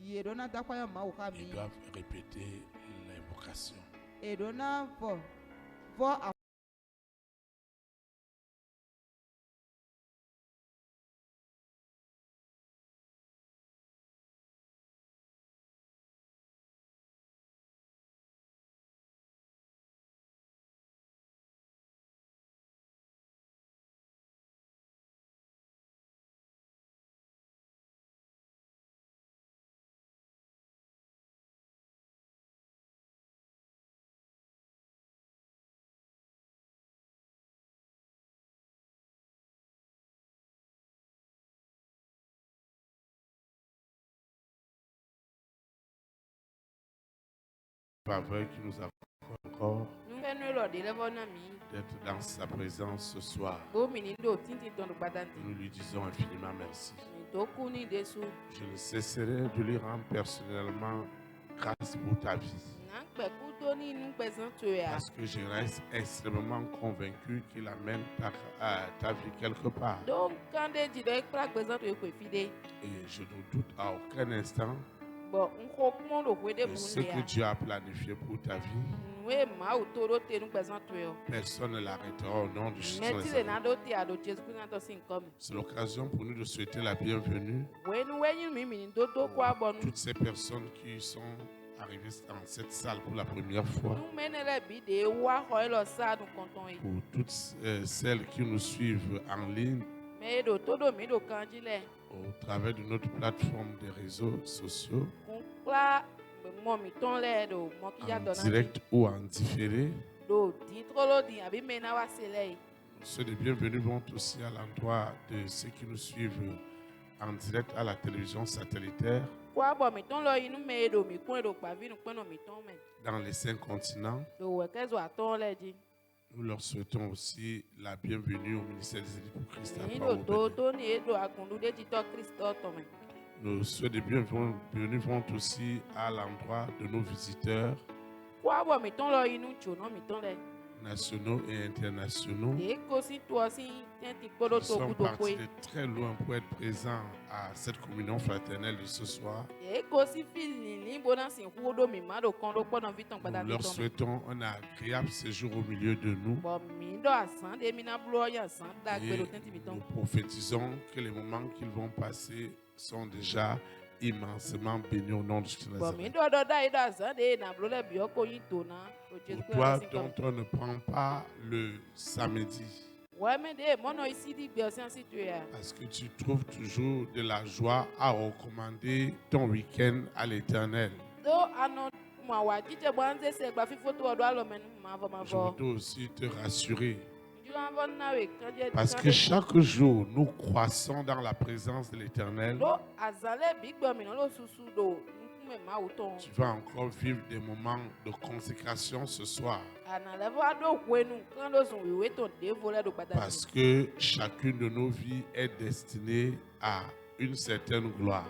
Ils doivent répéter l'invocation. Faveur qui nous a encore d'être dans sa présence ce soir. Nous lui disons infiniment merci. Je ne cesserai de lui rendre personnellement grâce pour ta vie. Parce que je reste extrêmement convaincu qu'il amène ta vie quelque part. Et je ne doute à aucun instant de ce que Dieu a planifié pour ta vie. Personne ne l'arrêtera au nom de Jésus. C'est l'occasion pour nous de souhaiter la bienvenue à toutes ces personnes qui sont arrivées dans cette salle pour la première fois. Pour toutes celles qui nous suivent en ligne au travers de notre plateforme des réseaux sociaux, en direct ou en différé. Ceux des bienvenus vont aussi à l'endroit de ceux qui nous suivent en direct à la télévision satellitaire dans les 5 continents. Nous leur souhaitons aussi la bienvenue au ministère des Élites pour Christ à Paoubéné. Nos souhaits de bienvenue vont aussi à l'endroit de nos visiteurs nationaux et internationaux qui sont partis de très loin pour être présents à cette communion fraternelle de ce soir. Nous leur souhaitons un agréable séjour au milieu de nous. Et nous prophétisons que les moments qu'ils vont passer sont déjà immensément bénis au nom de Jésus. Pour toi dont on ne prend pas le samedi, parce que tu trouves toujours de la joie à recommander ton week-end à l'Éternel. Je voudrais aussi te rassurer, parce que chaque jour, nous croissons dans la présence de l'Éternel. Tu vas encore vivre des moments de consécration ce soir. Parce que chacune de nos vies est destinée à une certaine gloire.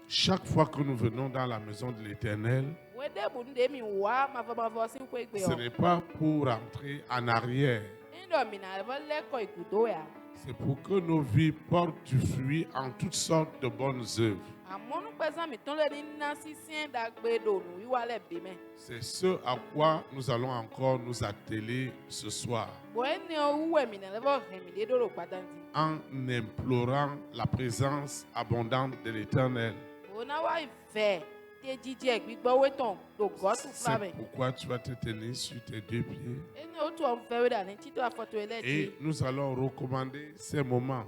Chaque fois que nous venons dans la maison de l'Éternel, ce n'est pas pour rentrer en arrière. C'est pour que nos vies portent du fruit en toutes sortes de bonnes œuvres. C'est ce à quoi nous allons encore nous atteler ce soir, en implorant la présence abondante de l'Éternel. C'est pourquoi tu vas te tenir sur tes 2 pieds. Et nous allons recommander ces moments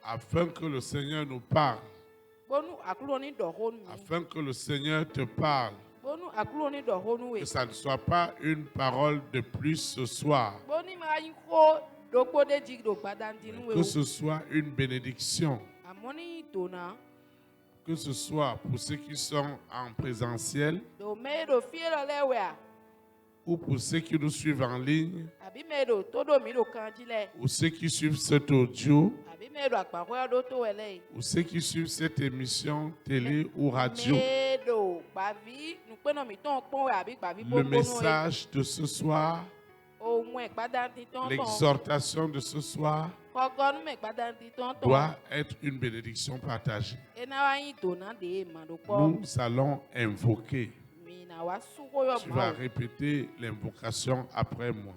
afin que le Seigneur nous parle, afin que le Seigneur te parle, que ça ne soit pas une parole de plus ce soir, que ce soit une bénédiction, que ce soit pour ceux qui sont en présentiel ou pour ceux qui nous suivent en ligne, ou ceux qui suivent cet audio, ou ceux qui suivent cette émission télé ou radio. Le message de ce soir L'exhortation de ce soir doit être une bénédiction partagée. Nous allons invoquer. Tu vas répéter l'invocation après moi.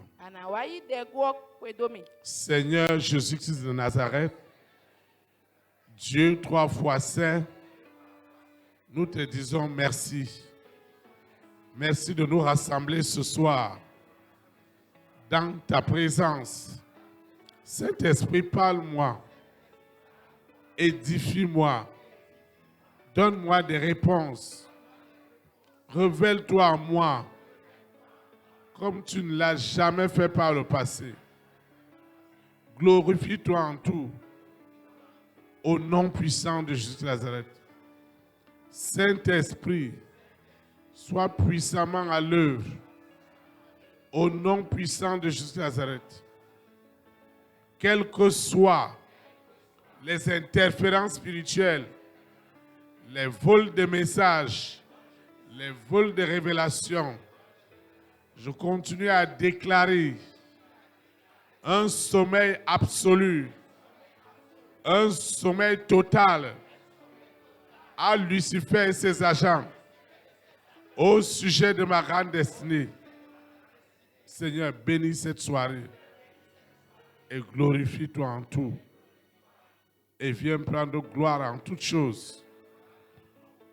Seigneur Jésus-Christ de Nazareth, Dieu 3 fois saint, nous te disons merci. Merci de nous rassembler ce soir dans ta présence. Saint-Esprit, parle-moi, édifie-moi, donne-moi des réponses. Révèle-toi à moi comme tu ne l'as jamais fait par le passé. Glorifie-toi en tout au nom puissant de Jésus de Nazareth. Saint-Esprit, sois puissamment à l'œuvre au nom puissant de Jésus de Nazareth. Quelles que soient les interférences spirituelles, les vols de messages, les vols de révélations, je continue à déclarer un sommeil absolu, un sommeil total à Lucifer et ses agents au sujet de ma grande destinée. Seigneur, bénis cette soirée et glorifie-toi en tout. Et viens prendre gloire en toutes choses.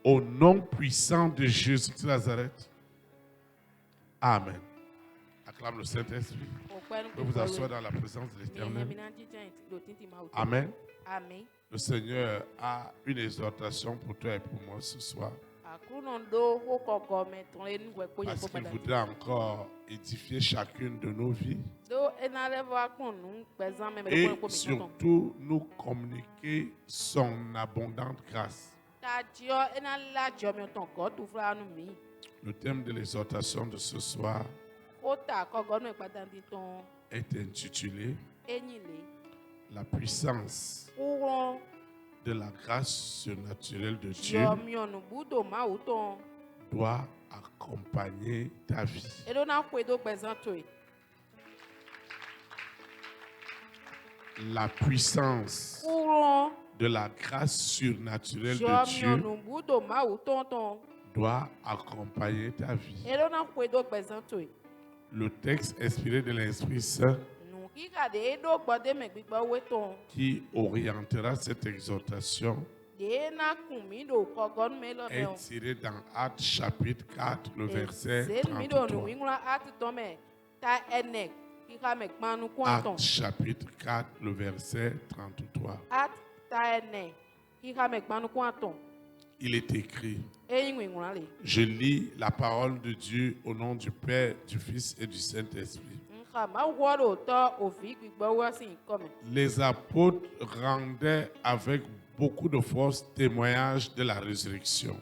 Au nom puissant de Jésus de Nazareth. Amen. Acclame le Saint-Esprit. Vous vous asseoir dans la présence de l'Éternel. Amen. Amen. Le Seigneur a une exhortation pour toi et pour moi ce soir. Parce qu'il voudrait encore édifier chacune de nos vies. Et surtout nous communiquer son abondante grâce. Le thème de l'exhortation de ce soir est intitulé La puissance de la grâce surnaturelle de Dieu doit accompagner ta vie. La puissance de la grâce surnaturelle de Dieu doit accompagner ta vie. Le texte inspiré de l'Esprit Saint qui orientera cette exhortation est tiré dans Actes chapitre 4, le verset 33. Actes chapitre 4, le verset 33. Il est écrit, je lis la parole de Dieu au nom du Père, du Fils et du Saint-Esprit. Les apôtres rendaient avec beaucoup de force témoignage de la résurrection.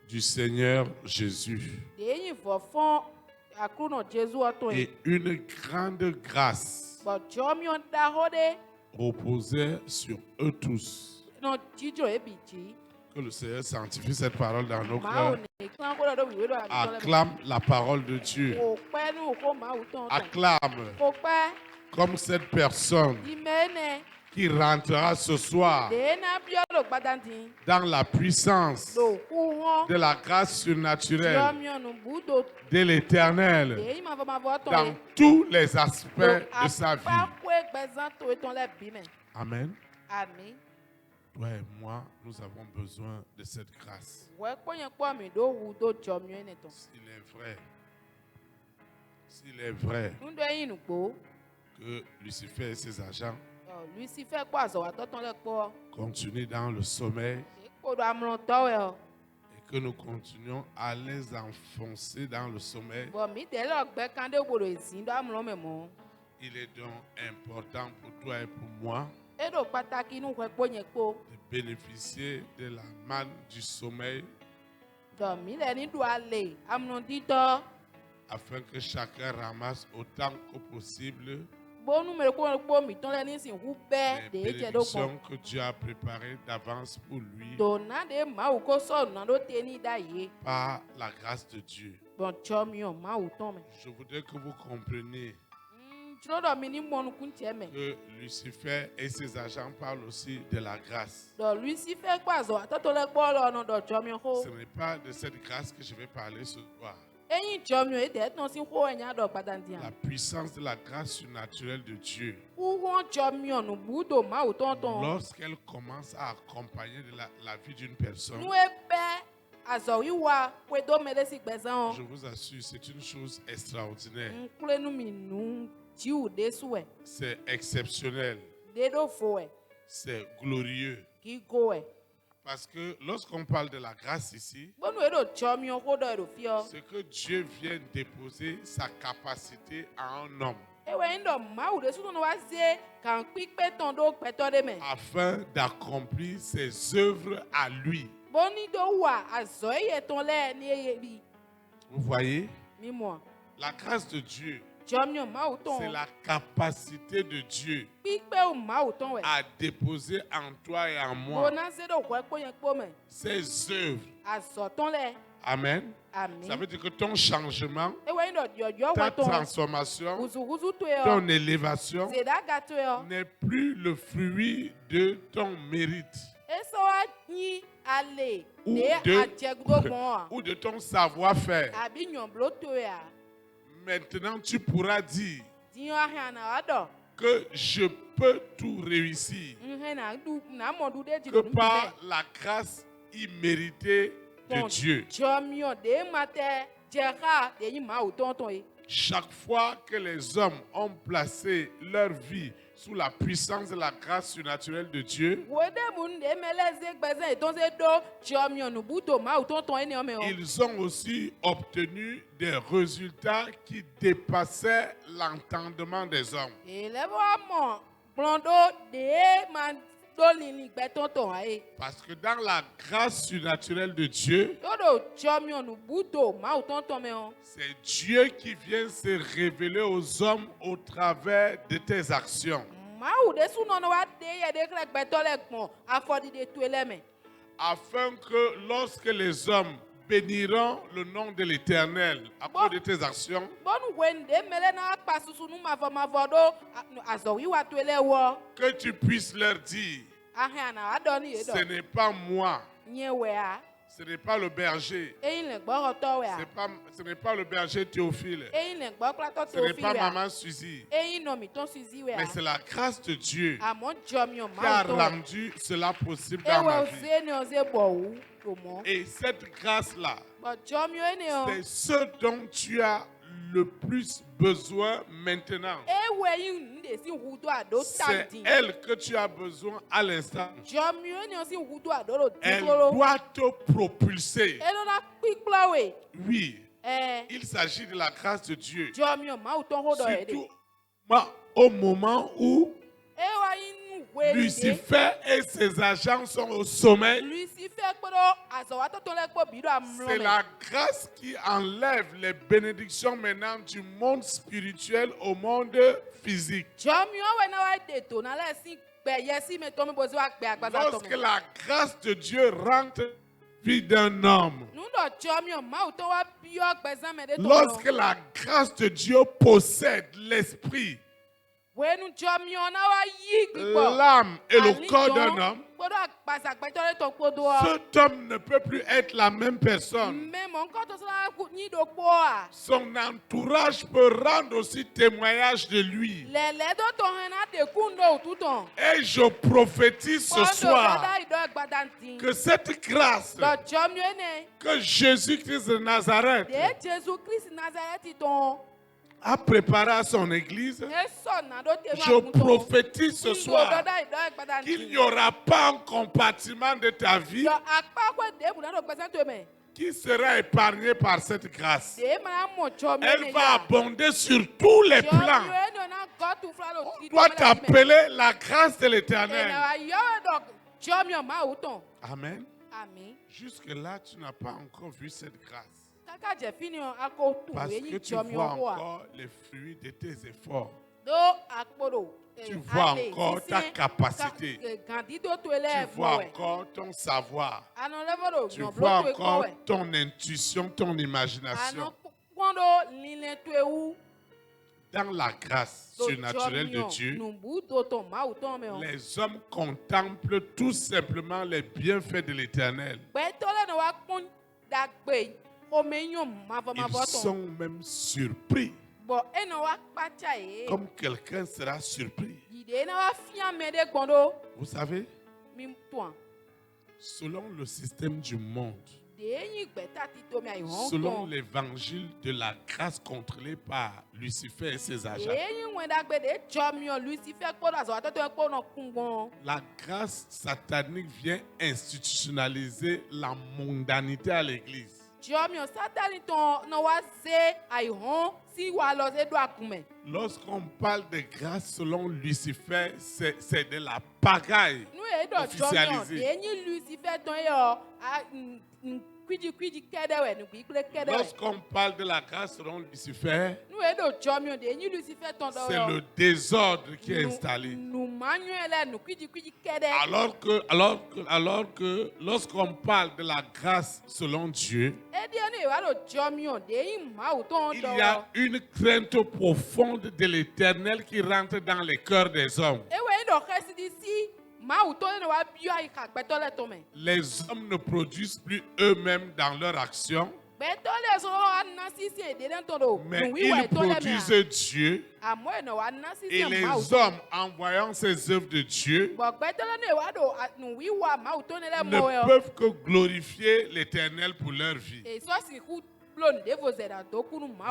Du Seigneur Jésus. Et une grande grâce reposait sur eux tous. Que le Seigneur sanctifie cette parole dans nos cœurs. Acclame la parole de Dieu. Acclame comme cette personne qui rentrera ce soir dans la puissance de la grâce surnaturelle de l'Éternel dans tous les aspects de sa vie. Amen. Toi et moi, nous avons besoin de cette grâce. S'il est vrai que Lucifer et ses agents continuent dans le sommeil et que nous continuons à les enfoncer dans le sommeil, il est donc important pour toi et pour moi de bénéficier de la manne du sommeil afin que chacun ramasse autant que possible Les bénédictions que Dieu a préparées d'avance pour lui par la grâce de Dieu. Je voudrais que vous compreniez que Lucifer et ses agents parlent aussi de la grâce. Ce n'est pas de cette grâce que je vais parler ce soir. La puissance de la grâce surnaturelle de Dieu, lorsqu'elle commence à accompagner la vie d'une personne, je vous assure, c'est une chose extraordinaire. C'est exceptionnel. C'est glorieux. Parce que lorsqu'on parle de la grâce ici, c'est que Dieu vient déposer sa capacité à un homme afin d'accomplir ses œuvres à lui. Vous voyez? La grâce de Dieu, c'est la capacité de Dieu à déposer en toi et en moi ses œuvres. Amen. Ça veut dire que ton changement, ta transformation, ton élévation n'est plus le fruit de ton mérite ou de ton savoir-faire. Maintenant, tu pourras dire que je peux tout réussir que par la grâce imméritée de Dieu. Chaque fois que les hommes ont placé leur vie sous la puissance de la grâce surnaturelle de Dieu, ils ont aussi obtenu des résultats qui dépassaient l'entendement des hommes. Parce que dans la grâce surnaturelle de Dieu, c'est Dieu qui vient se révéler aux hommes au travers de tes actions. Afin que lorsque les hommes béniront le nom de l'Éternel à cause de tes actions, que tu puisses leur dire, ce n'est pas moi, ce n'est pas le berger, ce n'est pas le berger Théophile, ce n'est pas maman Suzy, mais c'est la grâce de Dieu qui a rendu cela possible dans ma vie. Et cette grâce-là, c'est ce dont tu as le plus besoin maintenant. C'est elle que tu as besoin à l'instant. Elle doit te propulser. Oui, il s'agit de la grâce de Dieu. Surtout au moment où Lucifer et ses agents sont au sommet. C'est la grâce qui enlève les bénédictions maintenant du monde spirituel au monde physique. Lorsque la grâce de Dieu rentre dans la vie d'un homme, lorsque la grâce de Dieu possède l'esprit, l'âme et le corps d'un homme, cet homme ne peut plus être la même personne. Son entourage peut rendre aussi témoignage de lui. Et je prophétise ce soir que cette grâce que Jésus-Christ de Nazareth a préparé à son église, je prophétise ce soir qu'il n'y aura pas un compartiment de ta vie qui sera épargné par cette grâce. Elle va abonder sur tous les plans. On doit t'appeler la grâce de l'Éternel. Amen. Jusque-là, tu n'as pas encore vu cette grâce. Parce que tu vois encore les fruits de tes efforts. Tu vois encore ta capacité. Tu vois encore ton savoir. Tu vois encore ton intuition, ton imagination. Dans la grâce surnaturelle de Dieu, les hommes contemplent tout simplement les bienfaits de l'Éternel. Ils sont même surpris. Comme quelqu'un sera surpris. Vous savez, selon le système du monde, selon l'évangile de la grâce contrôlée par Lucifer et ses agents, la grâce satanique vient institutionnaliser la mondanité à l'église. Lorsqu'on parle de grâce selon Lucifer, c'est de la pagaille officialisée. Lorsqu'on parle de la grâce selon Lucifer, c'est le désordre qui est installé. Alors que lorsqu'on parle de la grâce selon Dieu, il y a une crainte profonde de l'Éternel qui rentre dans les cœurs des hommes. Les hommes ne produisent plus eux-mêmes dans leur action, mais ils produisent Dieu. Et les hommes, en voyant ces œuvres de Dieu, ne peuvent que glorifier l'Éternel pour leur vie.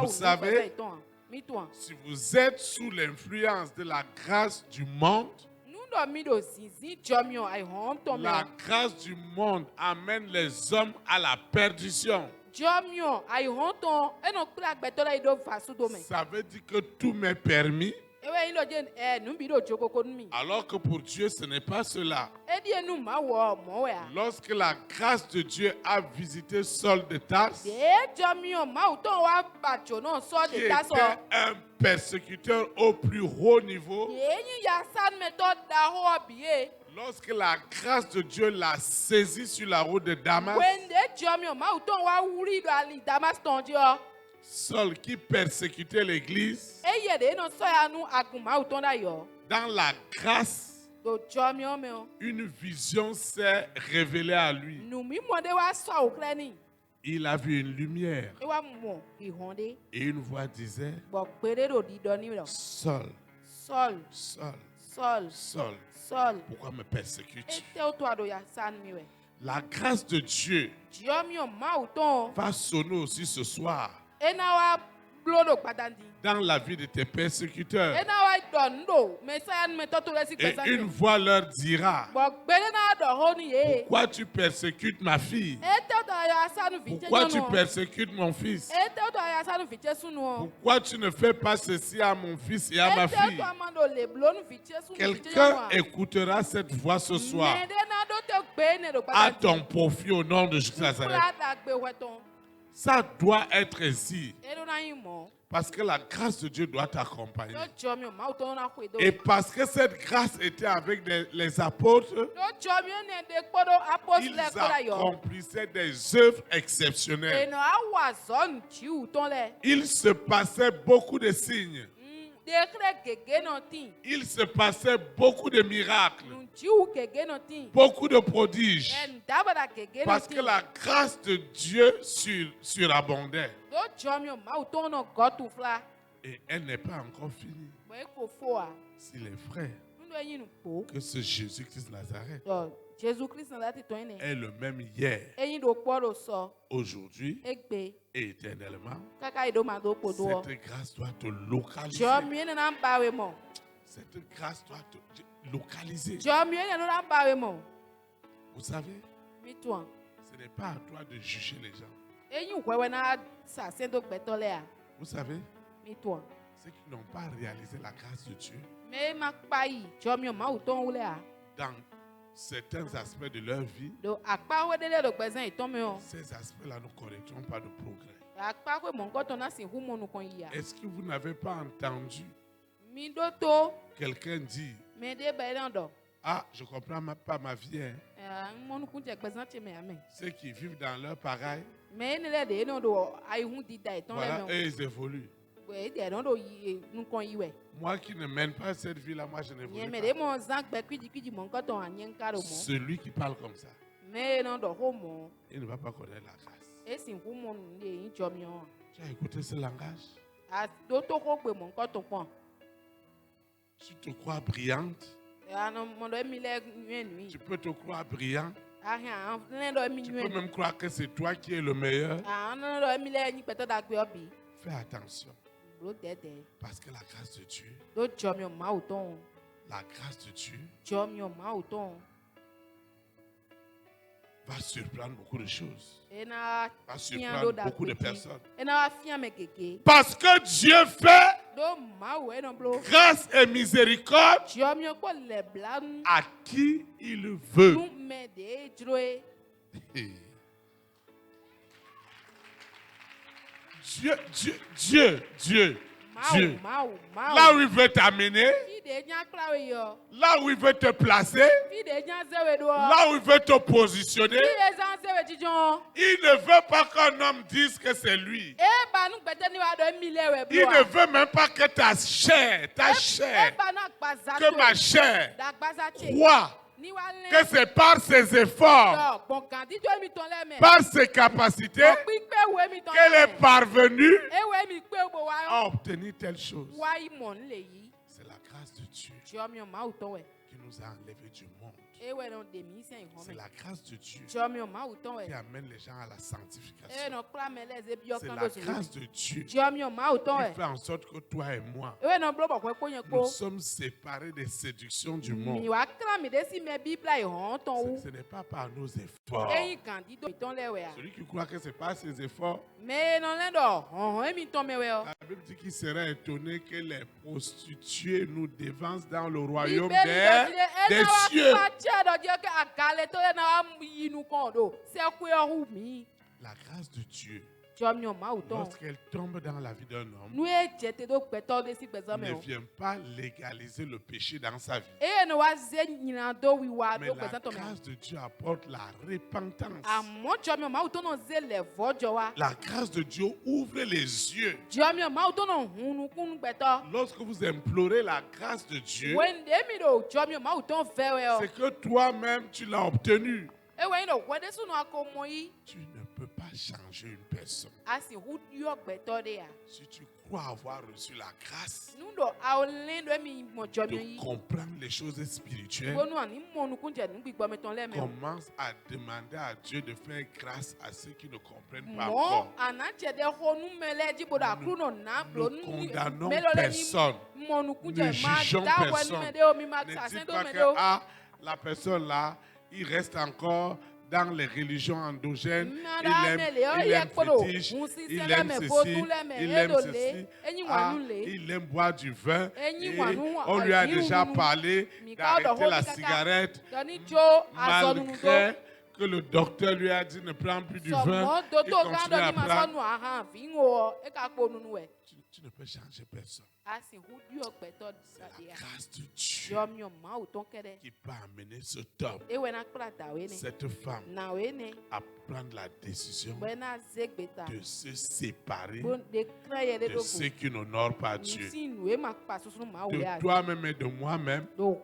Vous savez, si vous êtes sous l'influence de la grâce du monde, la grâce du monde amène les hommes à la perdition. Ça veut dire que tout m'est permis, alors que pour Dieu ce n'est pas cela. Lorsque la grâce de Dieu a visité Saul de Tarse, qui était un persécuteur au plus haut niveau, lorsque la grâce de Dieu l'a saisi sur la route de Damas, Saul qui persécutait l'église, dans la grâce, une vision s'est révélée à lui. Il a vu une lumière et une voix disait: Saul, Saul, Saul, Saul, pourquoi me persécutes-tu? La grâce de Dieu va sonner aussi ce soir dans la vie de tes persécuteurs. Et une voix leur dira: pourquoi tu persécutes ma fille? Pourquoi tu persécutes mon fils? Pourquoi tu ne fais pas ceci à mon fils et à ma fille? Quelqu'un écoutera cette voix ce soir à ton profit au nom de Jésus Nazareth. Ça doit être ainsi. Parce que la grâce de Dieu doit t'accompagner. Et parce que cette grâce était avec les apôtres, ils accomplissaient des œuvres exceptionnelles. Il se passait beaucoup de signes. Il se passait beaucoup de miracles, beaucoup de prodiges, parce que la grâce de Dieu surabondait. Et elle n'est pas encore finie. S'il est vrai que ce Jésus-Christ Nazareth est le même hier, aujourd'hui et éternellement, cette grâce doit te localiser. Cette grâce doit te localiser. Vous savez, ce n'est pas à toi de juger les gens. Vous savez, ceux qui n'ont pas réalisé la grâce de Dieu dans certains aspects de leur vie, ces aspects-là ne correspondent pas de progrès. Est-ce que vous n'avez pas entendu Quelqu'un dit, ah, je ne comprends pas ma vie. Hein. Ceux qui vivent dans leur pareil, voilà, eux, ils évoluent. Moi qui ne mène pas cette vie-là, moi je n'évolue pas. Celui qui parle comme ça, il ne va pas connaître la grâce. Tu as écouté ce langage? Tu te crois brillante? Tu peux te croire brillant? Tu peux même croire que c'est toi qui es le meilleur? Fais attention. Parce que la grâce de Dieu, la grâce de Dieu va surprendre beaucoup de choses. Va surprendre beaucoup de personnes. Parce que Dieu fait grâce et miséricorde à qui il veut. Dieu. Là où il veut t'amener, là où il veut te placer, là où il veut te positionner, il ne veut pas qu'un homme dise que c'est lui. Il ne veut même pas que ta chair, que ma chair croit que c'est par ses efforts, par ses capacités, qu'elle est parvenue à obtenir telle chose. C'est la grâce de Dieu qui nous a enlevés du monde. C'est la grâce de Dieu qui amène les gens à la sanctification. C'est la grâce de Dieu qui fait en sorte que toi et moi, nous sommes séparés des séductions du monde. Ce n'est pas par nos efforts. Celui qui croit que ce n'est pas ses efforts, la Bible dit qu'il serait étonné que les prostituées nous dévancent dans le royaume des cieux. La grâce de Dieu, lorsqu'elle tombe dans la vie d'un homme, ne vient pas légaliser le péché dans sa vie. Mais la grâce de Dieu apporte la repentance. La grâce de Dieu ouvre les yeux. Lorsque vous implorez la grâce de Dieu, c'est que toi-même tu l'as obtenu. Tu ne peux pas changer une personne. Si tu crois avoir reçu la grâce de comprendre les choses spirituelles, commence à demander à Dieu de faire grâce à ceux qui ne comprennent pas encore. Ne condamnons personne. Ne jugeons personne. Ne dites pas que la personne là, il reste encore dans les religions endogènes, il aime fétiche, il aime ceci, il aime boire du vin, et on lui a déjà parlé d'arrêter la cigarette, malgré que le docteur lui a dit ne prends plus du vin, il continue à prendre. Tu ne peux changer personne. C'est la grâce de Dieu qui peut amener cet homme, cette femme, à prendre la décision de se séparer de ceux qui n'honorent pas Dieu. De toi-même et de moi-même, nous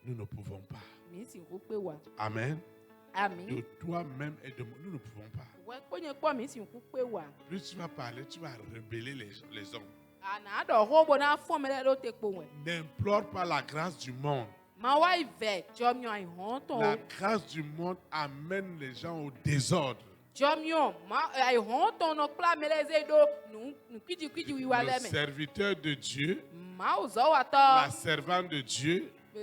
ne pouvons pas. Amen. De toi-même et de moi, nous ne pouvons pas. Plus tu vas parler, tu vas rebeller les hommes. N'implore pas la grâce du monde. La grâce du monde amène les gens au désordre. Le serviteur de Dieu, la servante de Dieu, qui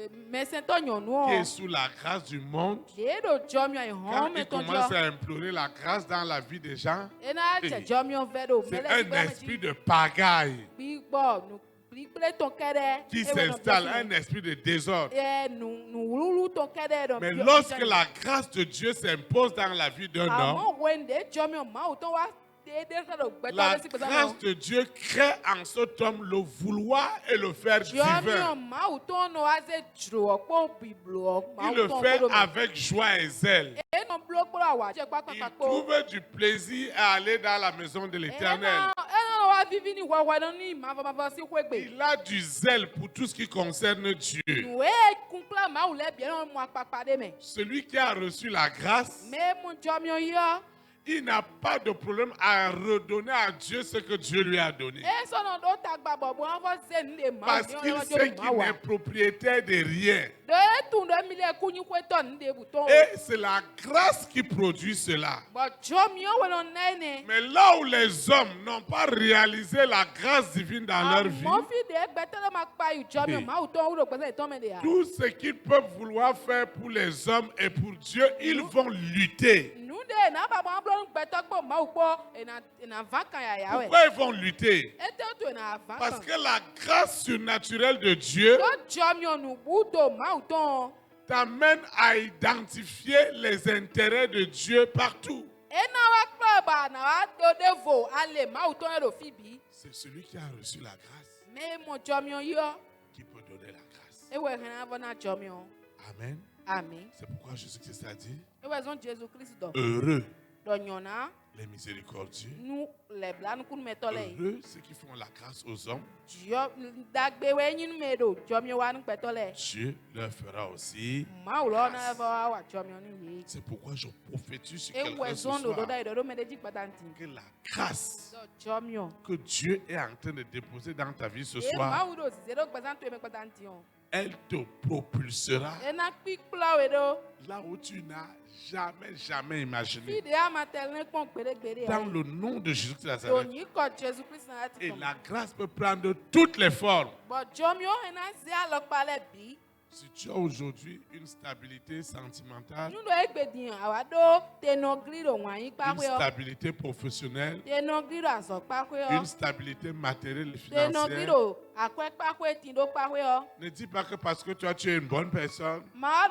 est sous la grâce du monde, quand il commence à implorer la grâce dans la vie des gens, c'est un esprit de pagaille qui s'installe, un esprit de désordre. Mais lorsque la grâce de Dieu s'impose dans la vie d'un homme, La grâce de Dieu crée en cet homme le vouloir et le faire divin. Il le fait avec joie et zèle. Il trouve du plaisir à aller dans la maison de l'Éternel. Il a du zèle pour tout ce qui concerne Dieu. Celui qui a reçu la grâce, il n'a pas de problème à redonner à Dieu ce que Dieu lui a donné. Parce qu'il sait qu'il n'est propriétaire de rien. Et c'est la grâce qui produit cela. Mais là où les hommes n'ont pas réalisé la grâce divine dans leur vie, tout ce qu'ils peuvent vouloir faire pour les hommes et pour Dieu, ils vont lutter. Pourquoi ils vont lutter? Parce que la grâce surnaturelle de Dieu t'amène à identifier les intérêts de Dieu partout. C'est celui qui a reçu la grâce qui peut donner la grâce. Amen. Amen. C'est pourquoi Jésus-Christ a dit, heureux les miséricordieux, heureux ceux qui font la grâce aux hommes, Dieu leur fera aussi grâce. C'est pourquoi je prophétise sur quelqu'un ce soir que la grâce que Dieu est en train de déposer dans ta vie ce soir, elle te propulsera là où tu n'as jamais imaginé. Dans le nom de Jésus de Nazareth. Et la grâce peut prendre toutes les formes. Si tu as aujourd'hui une stabilité sentimentale, une stabilité professionnelle, une stabilité matérielle et financière, ne dis pas que parce que toi tu es une bonne personne, parce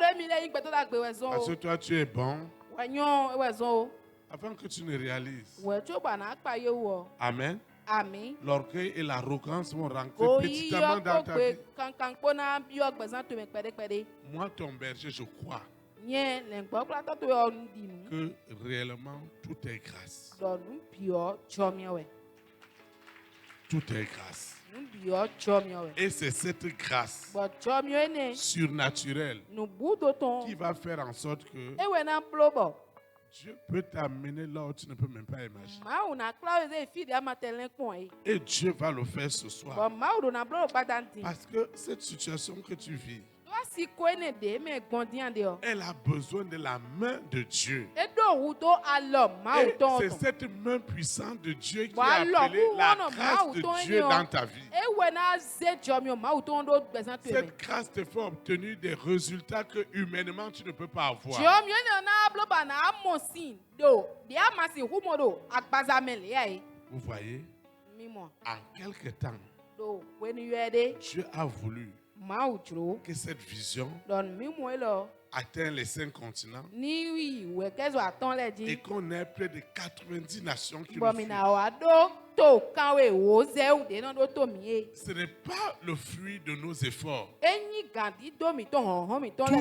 que toi tu es bon, avant que tu ne réalises. Amen. Amen. L'orgueil et l'arrogance vont rentrer petitement dans ta vie. Moi, ton berger, je crois que réellement tout est grâce. Tout est grâce. Et c'est cette grâce surnaturelle qui va faire en sorte que Dieu peut t'amener là où tu ne peux même pas imaginer. Et Dieu va le faire ce soir. Parce que cette situation que tu vis, elle a besoin de la main de Dieu. Et c'est cette main puissante de Dieu qui a appelé la grâce de Dieu dans ta vie. Cette grâce te fait obtenir des résultats que humainement tu ne peux pas avoir. Vous voyez, en quelque temps, Dieu a voulu que cette vision atteint les 5 continents et qu'on ait près de 90 nations qui le suivent. Ce n'est pas le fruit de nos efforts. Tout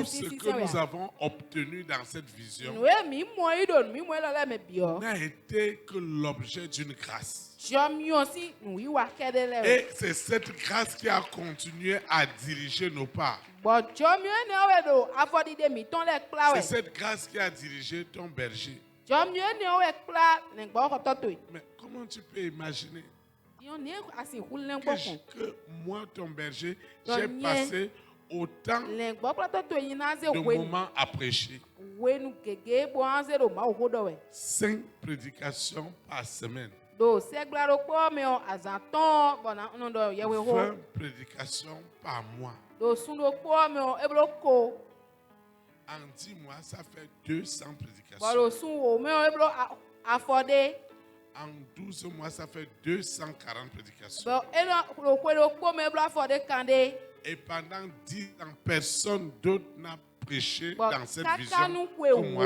ce que nous avons obtenu dans cette vision n'a été que l'objet d'une grâce. Et c'est cette grâce qui a continué à diriger nos pas. C'est cette grâce qui a dirigé ton berger. Mais comment tu peux imaginer que moi, ton berger, j'ai passé autant de moments à prêcher? 5 prédications par semaine. 20 prédications par mois. En 10 mois, ça fait 200 prédications. En 12 mois, ça fait 240 prédications. Et pendant 10 ans, personne d'autre n'a prêcher dans cette vision que moi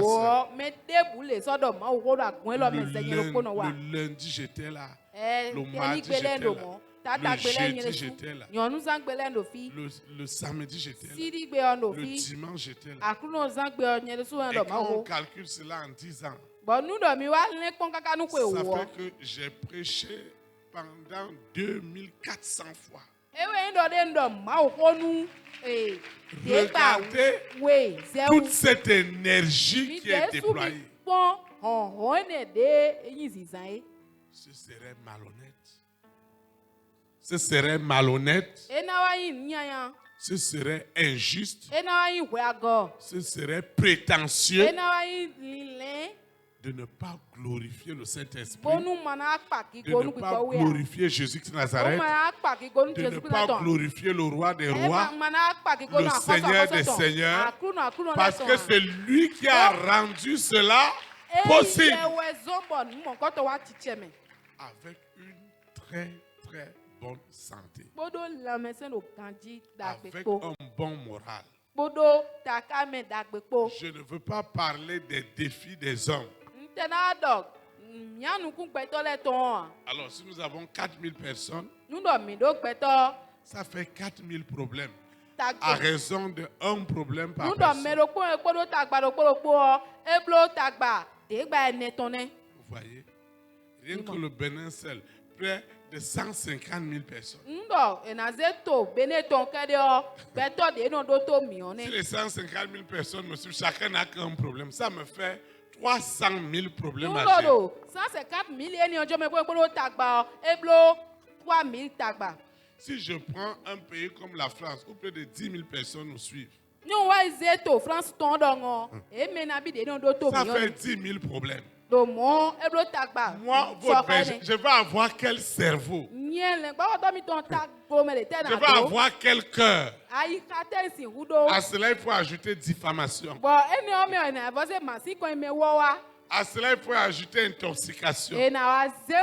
le lundi j'étais là, le mardi j'étais là. Le jeudi, j'étais là. Le samedi, j'étais là. Le dimanche, j'étais là. Et quand on calcule cela en 10 ans, ça fait que j'ai prêché pendant 2400 fois. Regardez toute cette énergie qui est déployée. Ce serait malhonnête. Ce serait malhonnête, ce serait injuste, ce serait prétentieux de ne pas glorifier le Saint-Esprit, de ne pas glorifier Jésus-Christ de Nazareth, de ne pas glorifier le roi des rois, le Seigneur des seigneurs, parce que c'est lui qui a rendu cela possible. Avec une très bonne santé, avec un bon moral. Je ne veux pas parler des défis des hommes. Alors, si nous avons 4000 personnes, ça fait 4000 problèmes. À raison de un problème par personne. Vous voyez, rien que le Bénin seul, près de 150 000 personnes. Si les 150 000 personnes me suivent, chacun n'a qu'un problème. Ça me fait 300 000 problèmes à gérer. Si je prends un pays comme la France, où près de 10 000 personnes nous suivent, ça fait 10 000 problèmes. Moi, votre berger, je vais avoir quel cerveau? Je vais avoir quel cœur? À cela, il faut ajouter diffamation. À cela, il faut ajouter intoxication. Ajouter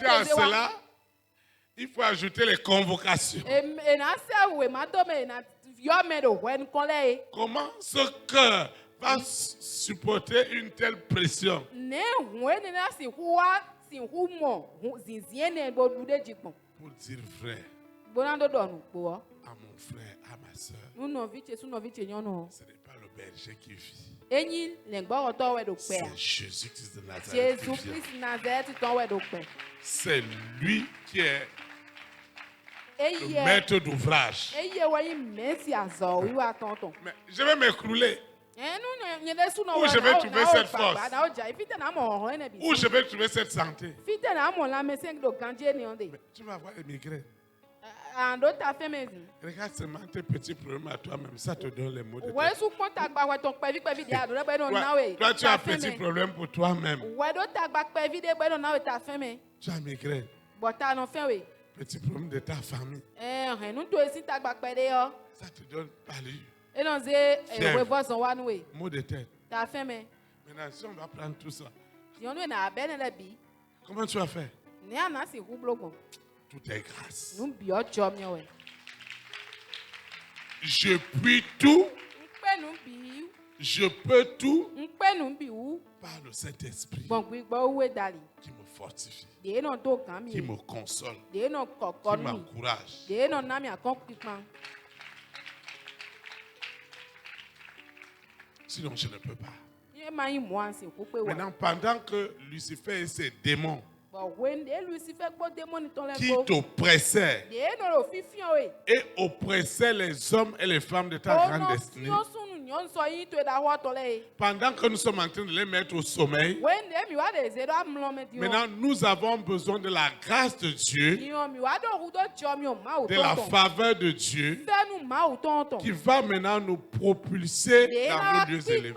à cela, il faut ajouter les convocations. Comment ce cœur va supporter une telle pression? Pour dire vrai à mon frère, à ma soeur, ce n'est pas le berger qui vit. C'est Jésus-Christ de Nazareth qui vit. C'est lui qui est le maître d'ouvrage. Mais je vais m'écrouler. Où je vais trouver cette force? Où je vais trouver cette santé? Mais tu vas avoir des migraines. Regarde seulement tes petits problèmes à toi-même. Ça te donne les mots de tête. Toi, tu as un petit problème pour toi-même. Tu as migraine. Petit problème de ta famille. Ça te donne pâlure. Maux de tête. Maintenant, si on va prendre tout ça, comment tu vas faire? Tout est grâce. Je puis tout. Je peux tout par le Saint-Esprit qui me fortifie, qui me console, qui m'encourage. Sinon, je ne peux pas. Maintenant, pendant que Lucifer et ses démons qui t'oppressaient et oppressaient les hommes et les femmes de ta grande destinée, pendant que nous sommes en train de les mettre au sommeil, maintenant nous avons besoin de la grâce de Dieu, de la faveur de Dieu, qui va maintenant nous propulser dans nos lieux élevés.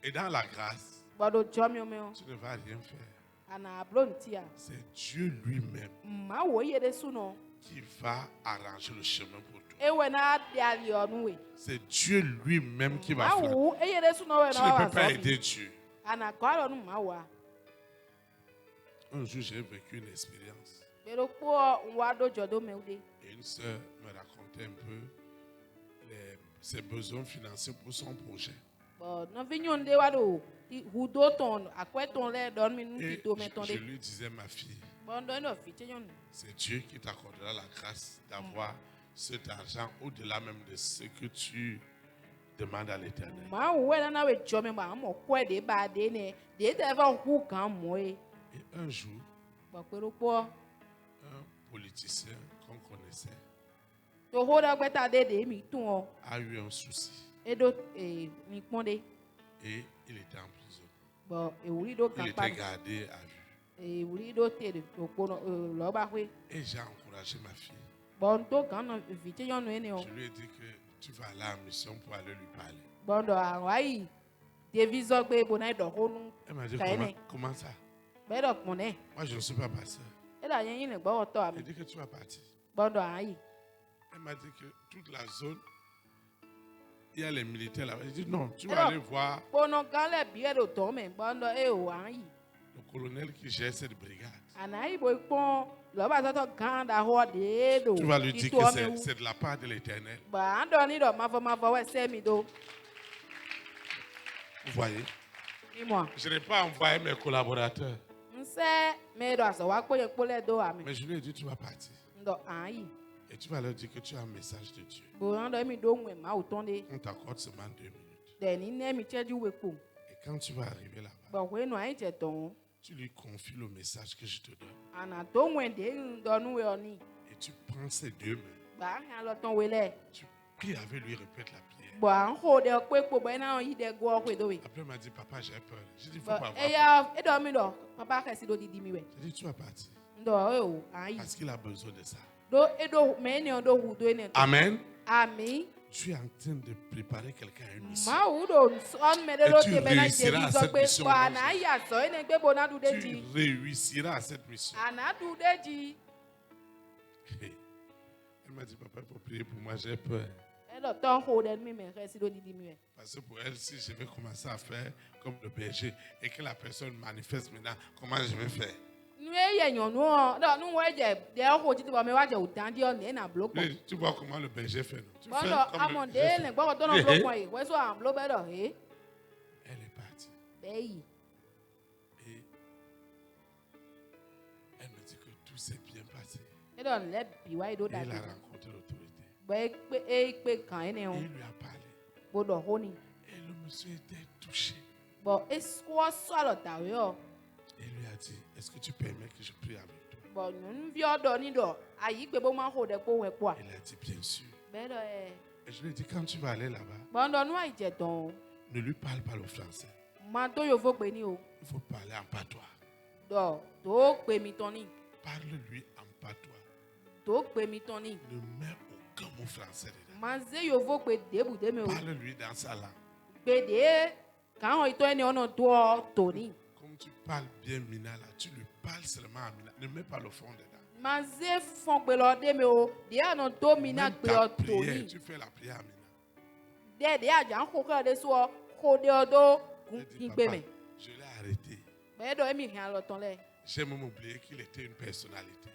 Et dans la grâce, tu ne vas rien faire. C'est Dieu lui-même qui va arranger le chemin pour toi. C'est Dieu lui-même qui va faire. Tu ne peux pas aider Dieu. Un jour, j'ai vécu une expérience. Et une sœur me racontait un peu ses besoins financiers pour son projet. Et je lui disais, ma fille, c'est Dieu qui t'accordera la grâce d'avoir cet argent au-delà même de ce que tu demandes à l'Éternel. Et un jour, un politicien qu'on connaissait a eu un souci. Et il était en prison. Il était gardé à vue. Et j'ai encouragé ma fille. Je lui ai dit que tu vas aller en mission pour aller lui parler. Elle m'a dit, comment ça? Moi, je ne suis pas pasteur. Elle dit que tu vas partir. Elle m'a dit que toute la zone, il y a les militaires là-bas. J'ai dit non, tu vas aller voir le colonel qui gère cette brigade. Tu vas lui dire que c'est de la part de l'Éternel. Vous voyez? Je n'ai pas envoyé mes collaborateurs. Mais je lui ai dit, tu vas partir. Et tu vas leur dire que tu as un message de Dieu. On t'accorde seulement 2 minutes. Et quand tu vas arriver là-bas, tu lui confies le message que je te donne. Et tu prends ses 2 mains. Tu pries avec lui, répète la prière. Après, il m'a dit, papa, j'ai peur. J'ai dit, il ne faut pas avoir peur. J'ai dit, tu vas partir. Parce qu'il a besoin de ça. Amen. Amen. Tu es en train de préparer quelqu'un à une mission. Et tu réussiras à cette mission. Tu réussiras à cette mission. Elle m'a dit, papa, il faut prier pour moi, j'ai peur. Parce que pour elle, si je vais commencer à faire comme le berger et que la personne manifeste maintenant, comment je vais faire? Tu vois comment le berger fait, non? Tu fais comme le berger fait. Elle est partie. Et elle me dit que tout s'est bien passé. Et il a rencontré l'autorité. Et il lui a parlé. Et le monsieur était touché. Et il lui a dit, est-ce que tu permets que je prie avec toi? Il a dit, bien sûr. Et je lui ai dit, quand tu vas aller là-bas, ne lui parle pas le français. Il faut parler en patois. Parle-lui en patois. Ne mets aucun mot français dedans. Parle-lui dans sa langue. Comme tu parles bien Mina là, tu lui parles seulement à Mina. Ne mets pas le fond dedans. Même ta prière, tu fais la prière à Mina. Elle dit, papa, je l'ai arrêté. J'ai même oublié qu'il était une personnalité.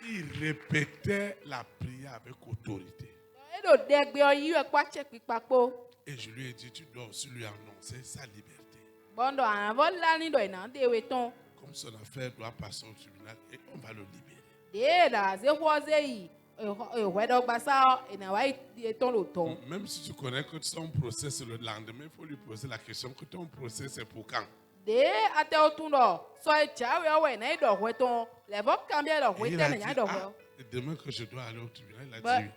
Il répétait la prière avec autorité. Et je lui ai dit, tu dois aussi lui annoncer sa liberté. Comme son affaire doit passer au tribunal et on va le libérer. Même si tu connais que son procès c'est le lendemain, il faut lui poser la question que ton procès c'est pour quand? Demain que je dois aller au tribunal, il a dit oui.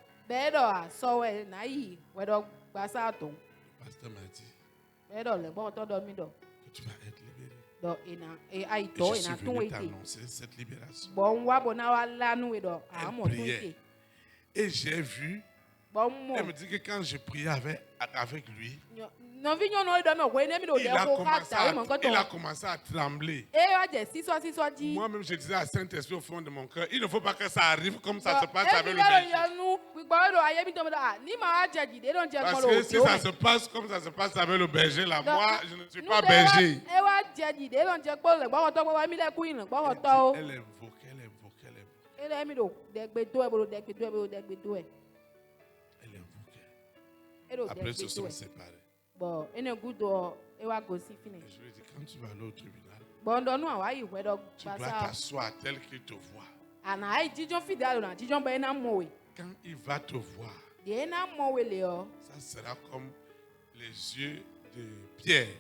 Le pasteur m'a dit que tu vas être libéré. Et je suis venu t'annoncer cette libération. Elle priait. Et j'ai vu, elle me dit que quand je priais avec lui. Il a commencé à trembler. Moi-même, je disais à Saint-Esprit au fond de mon cœur, il ne faut pas que ça arrive comme ça se passe avec le berger. Parce que si ça se passe comme ça se passe avec le berger, là, moi, je ne suis pas berger. Elle invoquait. Après, ils se sont séparés. Je lui ai dit, quand tu vas aller au tribunal, tu dois t'asseoir tel qu'il te voit. Quand il va te voir, ça sera comme les yeux de Pierre.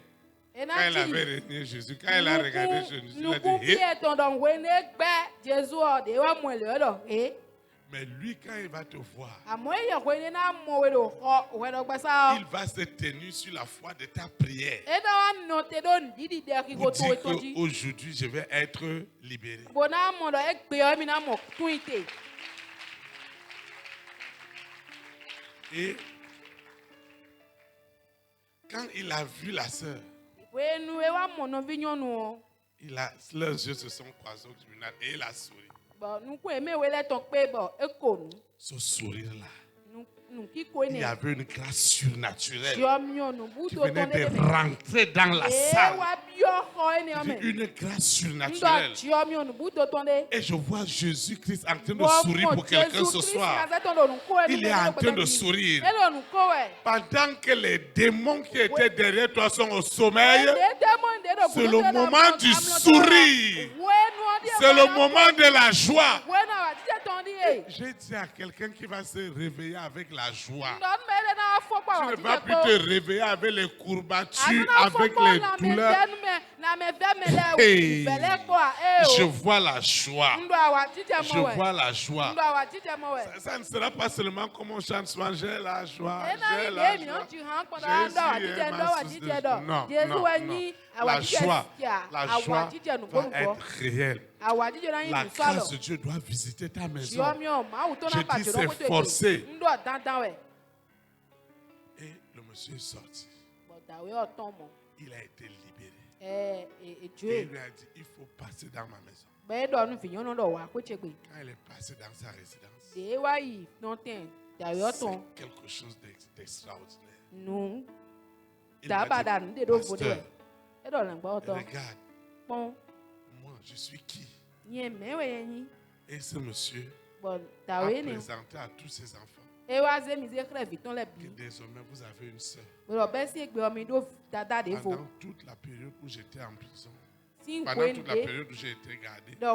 Quand il avait régné Jésus, quand il a regardé Jésus, il a dit, mais lui, quand il va te voir, il va se tenir sur la foi de ta prière pour dire qu'aujourd'hui, je vais être libéré. Et quand il a vu la sœur, leurs yeux se sont croisés au tribunal et il a souri. Ce sourire-là, il y avait une grâce surnaturelle qui venait de rentrer dans la salle. Une grâce surnaturelle. Et je vois Jésus-Christ en train de sourire pour quelqu'un ce soir. Il est en train de sourire. Pendant que les démons qui étaient derrière toi sont au sommeil, c'est le moment du sourire. C'est le moment de la joie. J'ai dit à quelqu'un qui va se réveiller avec la joie. Tu ne vas plus te réveiller avec les courbatures, avec les douleurs. Hey, je vois la joie. Je vois la joie. Ça ne sera pas seulement comme on chante souvent, j'ai la joie. J'ai la joie. Jésus est ma source de joie. Non, non, non. La joie va être réelle. La grâce de Dieu doit visiter ta maison. Je dis c'est forcé. Et le monsieur est sorti. Il a été libéré. Et il lui a dit, il faut passer dans ma maison. Quand il est passé dans sa résidence, c'est quelque chose d'extraordinaire. Il m'a dit, pasteur, regarde, moi je suis qui? Et ce monsieur a présenté à tous ses enfants que désormais vous avez une sœur. Pendant toute la période où j'étais en prison, pendant toute la période où j'ai été gardé, elle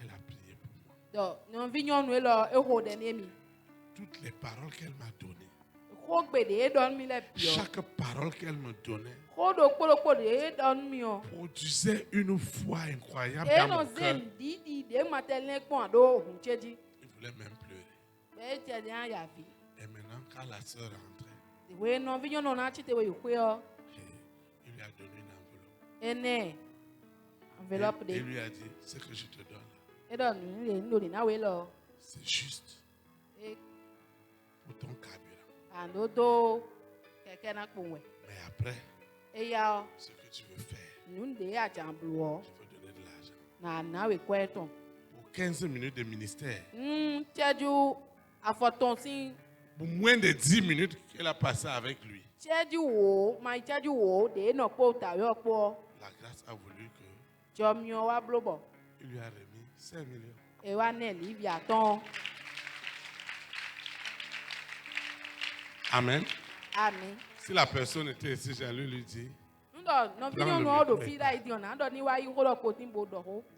a prié pour moi. Toutes les paroles qu'elle m'a données, chaque parole qu'elle me donnait produisait une foi incroyable dans mon cœur. Il voulait même pleurer. Et maintenant, quand la sœur rentrait, il lui a donné une enveloppe. Et il lui a dit, ce que je te donne, c'est juste pour ton carburant. Mais après, ce que tu veux faire, je veux donner de l'argent. Pour 15 minutes de ministère, pour moins de 10 minutes qu'elle a passé avec lui, la grâce a voulu que il lui a remis 5 millions. Amen. Amen. Si la personne était ici, j'allais lui dire.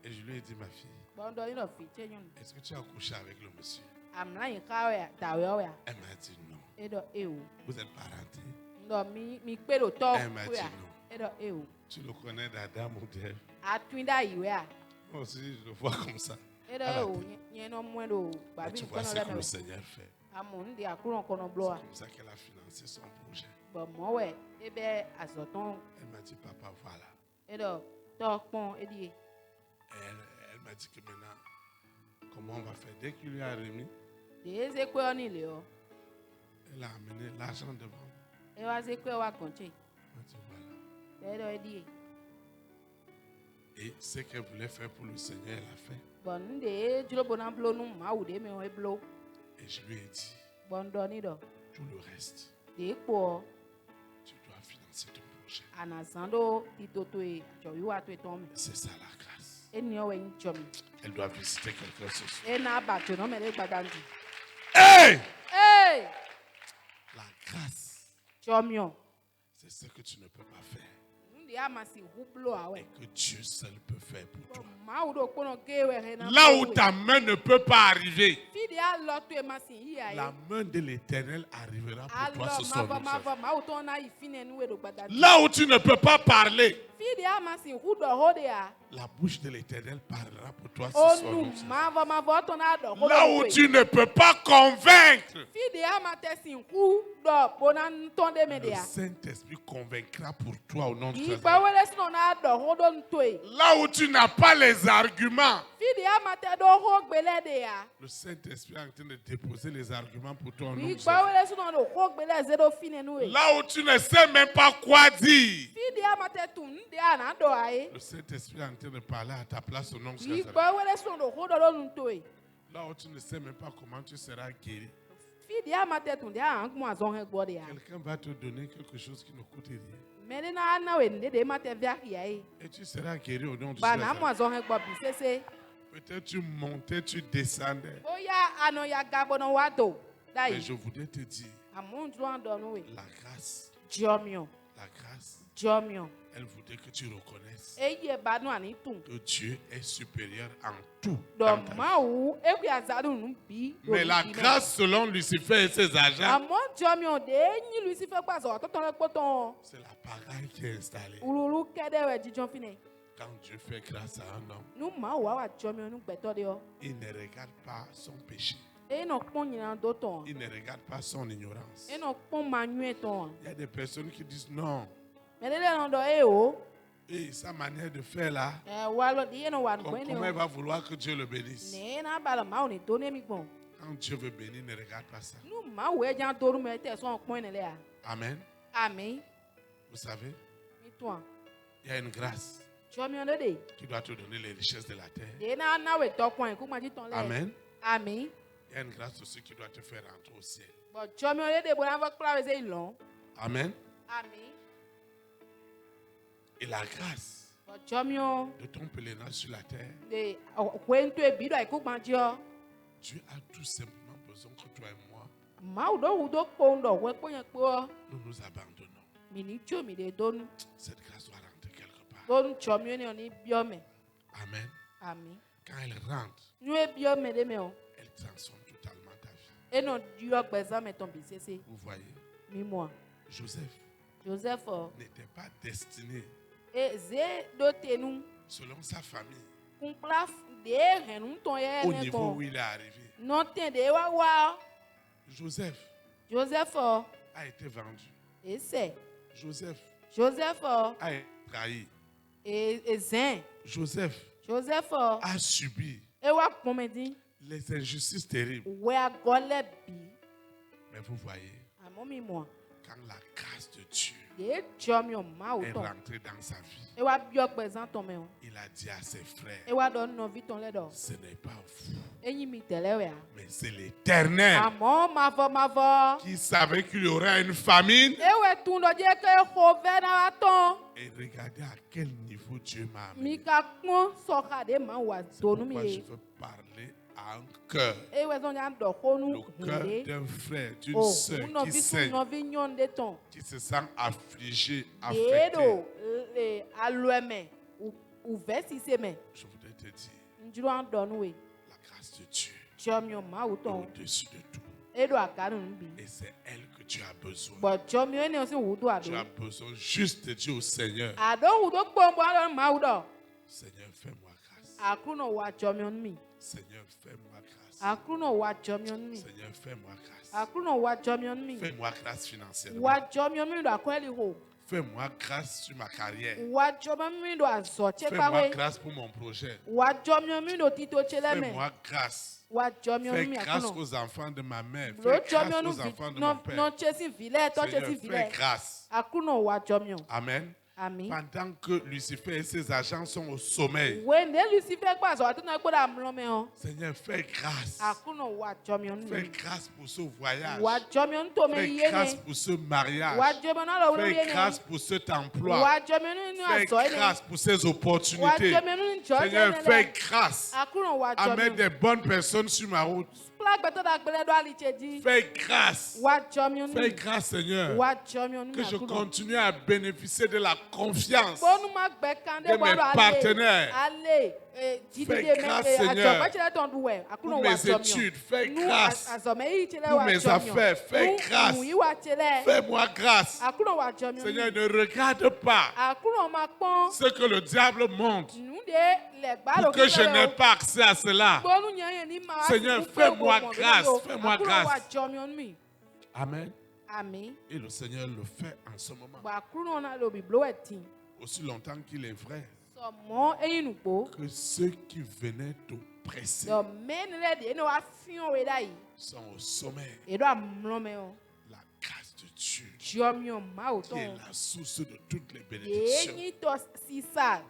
Et je lui ai dit, ma fille, est-ce que tu as couché avec le monsieur? Elle m'a dit non. Vous êtes parenté? Elle m'a dit non. Tu le connais d'Adam ou d'Ève? Moi aussi, je le vois comme ça. Mais tu vois ce que le Seigneur fait. C'est comme ça qu'elle a financé son projet. Elle m'a dit, papa, voilà. Elle m'a dit que maintenant, comment on va faire? Dès qu'il lui a remis, l'argent devant. Et wa ze kwe wa konche. Voilà. Et ce qu'elle voulait faire pour le Seigneur, elle a fait. Et je lui ai dit, tout le reste, tu dois financer ton projet. C'est ça la grâce. Elle doit visiter quelqu'un ce soir. Hey! Hey! La grâce, c'est ce que tu ne peux pas faire. Et que Dieu seul peut faire pour toi. Là où ta main ne peut pas arriver, la main de l'Éternel arrivera pour toi ce soir. Là où tu ne peux pas parler, la bouche de l'Éternel parlera pour toi ce soir. Là où tu ne peux pas convaincre, le Saint-Esprit convaincra pour toi au nom de Jésus. Là où tu n'as pas les arguments, le Saint-Esprit est en train de déposer les arguments pour toi au nom de Jésus. Là où tu ne sais même pas quoi dire, le Saint-Esprit est en train de parler à ta place au nom de Jésus. Là où tu ne sais même pas comment tu seras guéri, quelqu'un va te donner quelque chose qui ne coûte rien. Et tu seras guéri au nom de Jésus. Peut-être tu montais, tu descendais. Mais je voudrais te dire, la grâce, elle voudrait que tu reconnaisses que Dieu est supérieur en tout. Mais la grâce selon Lucifer et ses agents, c'est la pagaille qui est installée. Quand Dieu fait grâce à un homme, il ne regarde pas son péché. Il ne regarde pas son ignorance. Il y a des personnes qui disent non. Et sa manière de faire là, comment il va vouloir que Dieu le bénisse? Quand Dieu veut bénir, il ne regarde pas ça. Amen. Amen. Vous savez, il y a une grâce qui doit te donner les richesses de la terre. Amen. Amen. Il y a une grâce aussi qui doit te faire rentrer au ciel. Amen. Amen. Et la grâce de ton pèlerinage sur la terre, Dieu a tout simplement besoin que toi et moi, nous nous abandonnons. Cette grâce doit rentrer quelque part. Amen. Amen. Quand elle rentre, elle transforme totalement ta vie. Vous voyez, Joseph n'était pas destiné selon sa famille au niveau où il est arrivé. Joseph a été vendu. Joseph a été trahi. Joseph a subi les injustices terribles. Mais vous voyez, quand la grâce de Dieu est rentrée dans sa vie, il a dit à ses frères, ce n'est pas vous, mais c'est l'Éternel qui savait qu'il y aurait une famine. Et regardez à quel niveau Dieu m'a amené. C'est pourquoi je veux parler à un cœur, le cœur d'un frère, d'une soeur qui saigne, qui se sent affligé, affecté. Je voudrais te dire, la grâce de Dieu est au-dessus de tout. Et c'est elle que tu as besoin. Tu as besoin juste de dire au Seigneur, Seigneur, fais-moi grâce. Seigneur, fais-moi grâce. Seigneur, fais-moi grâce. Fais-moi grâce financièrement. Fais-moi grâce sur ma carrière. Fais-moi grâce pour mon projet. Fais-moi grâce. Fais grâce aux enfants de ma mère. Fais grâce aux enfants de mon père. Seigneur, fais grâce. Amen. Pendant que Lucifer et ses agents sont au sommeil, Seigneur, fais grâce. Fais grâce pour ce voyage. Fais grâce pour ce mariage. Fais grâce pour cet emploi. Fais grâce pour ces opportunités. Seigneur, fais grâce à mettre des bonnes personnes sur ma route. Fais grâce. Fais grâce, Seigneur, que je continue à bénéficier de la confiance de mes partenaires. Fais grâce, Seigneur, pour mes études. Fais grâce pour mes affaires. Fais grâce. Fais-moi grâce. Seigneur, ne regarde pas ce que le diable montre pour que je n'ai pas accès à cela. Seigneur, fais-moi grâce. Fais-moi grâce. Amen. Et le Seigneur le fait en ce moment. Aussi longtemps qu'il est vrai que ceux qui venaient t'oppresser sont au sommet. La grâce de Dieu, qui est la source de toutes les bénédictions,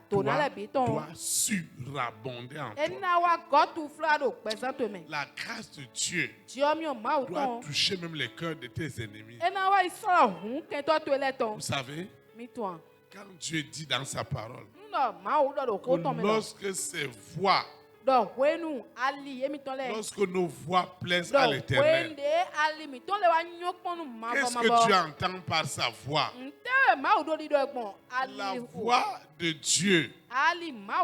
doit surabonder en toi. La grâce de Dieu doit toucher même les cœurs de tes ennemis. Vous savez, quand Dieu dit dans sa parole que lorsque ces voix, lorsque nos voix plaisent à l'Éternel, qu'est-ce que tu entends par sa voix? La voix de Dieu,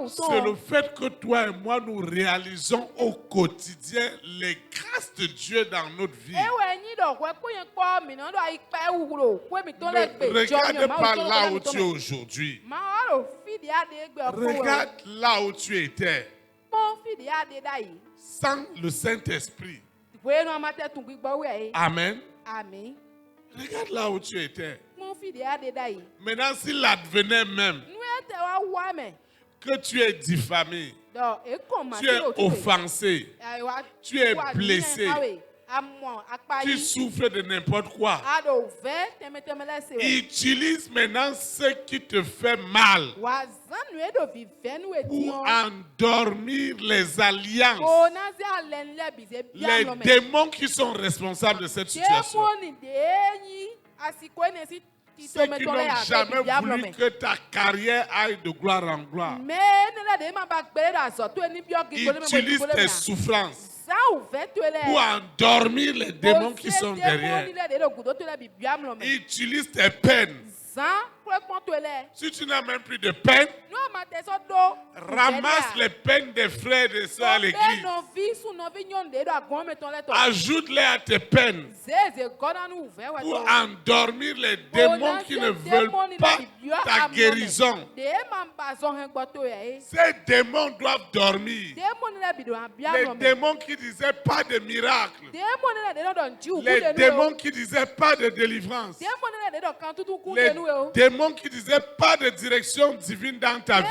c'est le fait que toi et moi nous réalisons au quotidien les grâces de Dieu dans notre vie. Ne regarde pas là où tu es aujourd'hui. Regarde là où tu étais. Sans le Saint-Esprit. Amen. Regarde là où tu étais. Maintenant, s'il advenait même que tu es diffamé, tu es offensé, tu es blessé, tu souffres de n'importe quoi, utilise maintenant ce qui te fait mal pour endormir les alliances, les démons qui sont responsables de cette situation. Ceux qui n'ont jamais voulu que ta carrière aille de gloire en gloire. Utilise tes souffrances pour endormir les démons qui sont derrière. Utilise tes peines. Si tu n'as même plus de peine, ramasse les peines des frères et des sœurs à l'église. Ajoute-les à tes peines pour endormir les démons qui ne veulent pas ta guérison. Ces démons doivent dormir. Les démons qui disaient pas de miracle. Les démons qui disaient pas de délivrance. Les démons qui disaient pas de direction divine dans ta vie.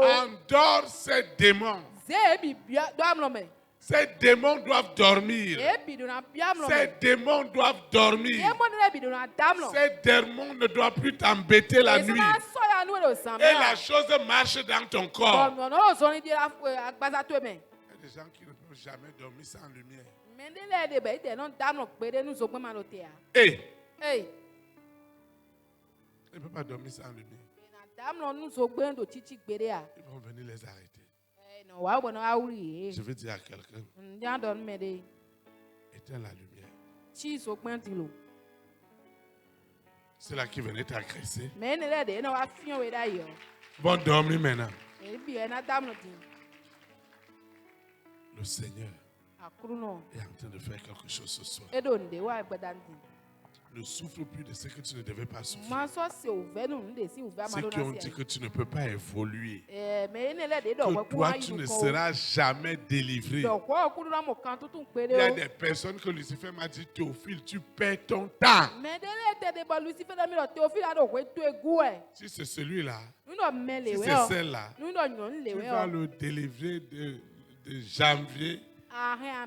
Endors ces démons. Ces démons doivent dormir. Ces démons doivent dormir. Ces démons ne doivent plus t'embêter la nuit. Et la chose marche dans ton corps. Il y a des gens qui ne peuvent jamais dormir sans lumière. Hey. Ils ne peuvent pas dormir sans lumière. Ils vont venir les arrêter. Je veux dire à quelqu'un, éteins la lumière. Ceux-là qui venaient t'agresser vont dormir maintenant. Le Seigneur est en train de faire quelque chose ce soir. Ne souffre plus de ce que tu ne devais pas souffrir. Ceux qui ont dit que tu ne peux pas évoluer. Que toi, tu ne seras jamais délivré. Il y a des personnes que Lucifer m'a dit, Théophile, tu perds ton temps. Si c'est celui-là, si c'est celle-là, tu vas le délivrer de janvier.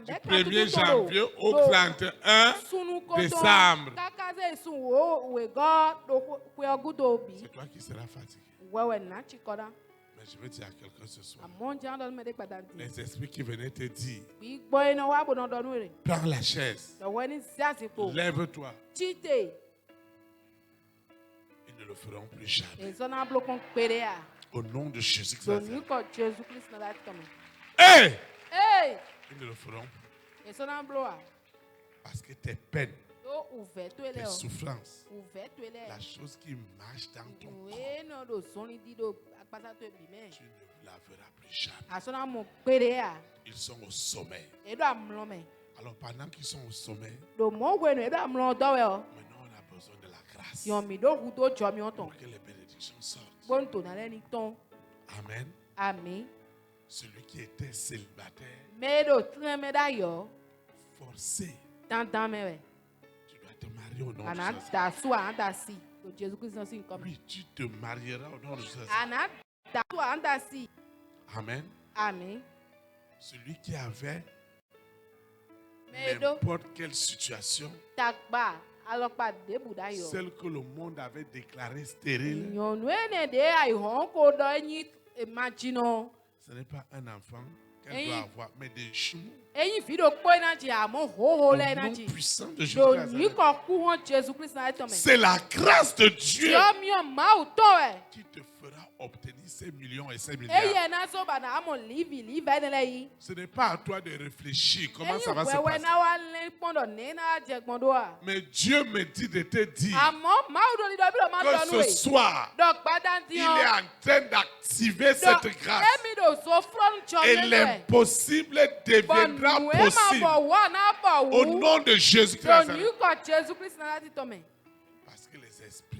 Du 1er janvier au 31 décembre. C'est toi qui seras fatigué. Mais je veux dire à quelqu'un ce soir. Les esprits qui venaient te dire, prends la chaise, lève-toi. Ils ne le feront plus jamais. Au nom de Jésus-Christ. Hey! Hey! Ils ne le feront plus. Parce que tes peines, tes souffrances, la chose qui marche dans ton corps, tu ne la verras plus jamais. Ils sont au sommet. Alors pendant qu'ils sont au sommet, maintenant on a besoin de la grâce pour que les bénédictions sortent. Amen. Amen. Celui qui était célibataire, forcé, tu dois te marier au nom de Jésus. Oui, tu te marieras au nom de Jésus. Amen. Amen. Celui qui avait n'importe quelle situation, celle que le monde avait déclarée stérile, ce n'est pas un enfant qu'elle doit avoir, mais des jumeaux. Au nom puissant de Jésus-Christ. C'est la grâce de Dieu qui te fera obtenir ces millions et ces milliards. Ce n'est pas à toi de réfléchir comment ça va se passer. Mais Dieu me dit de te dire que ce soir, il est en train d'activer cette grâce. Et l'impossible deviendra possible. Au nom de Jésus-Christ. Parce que les esprits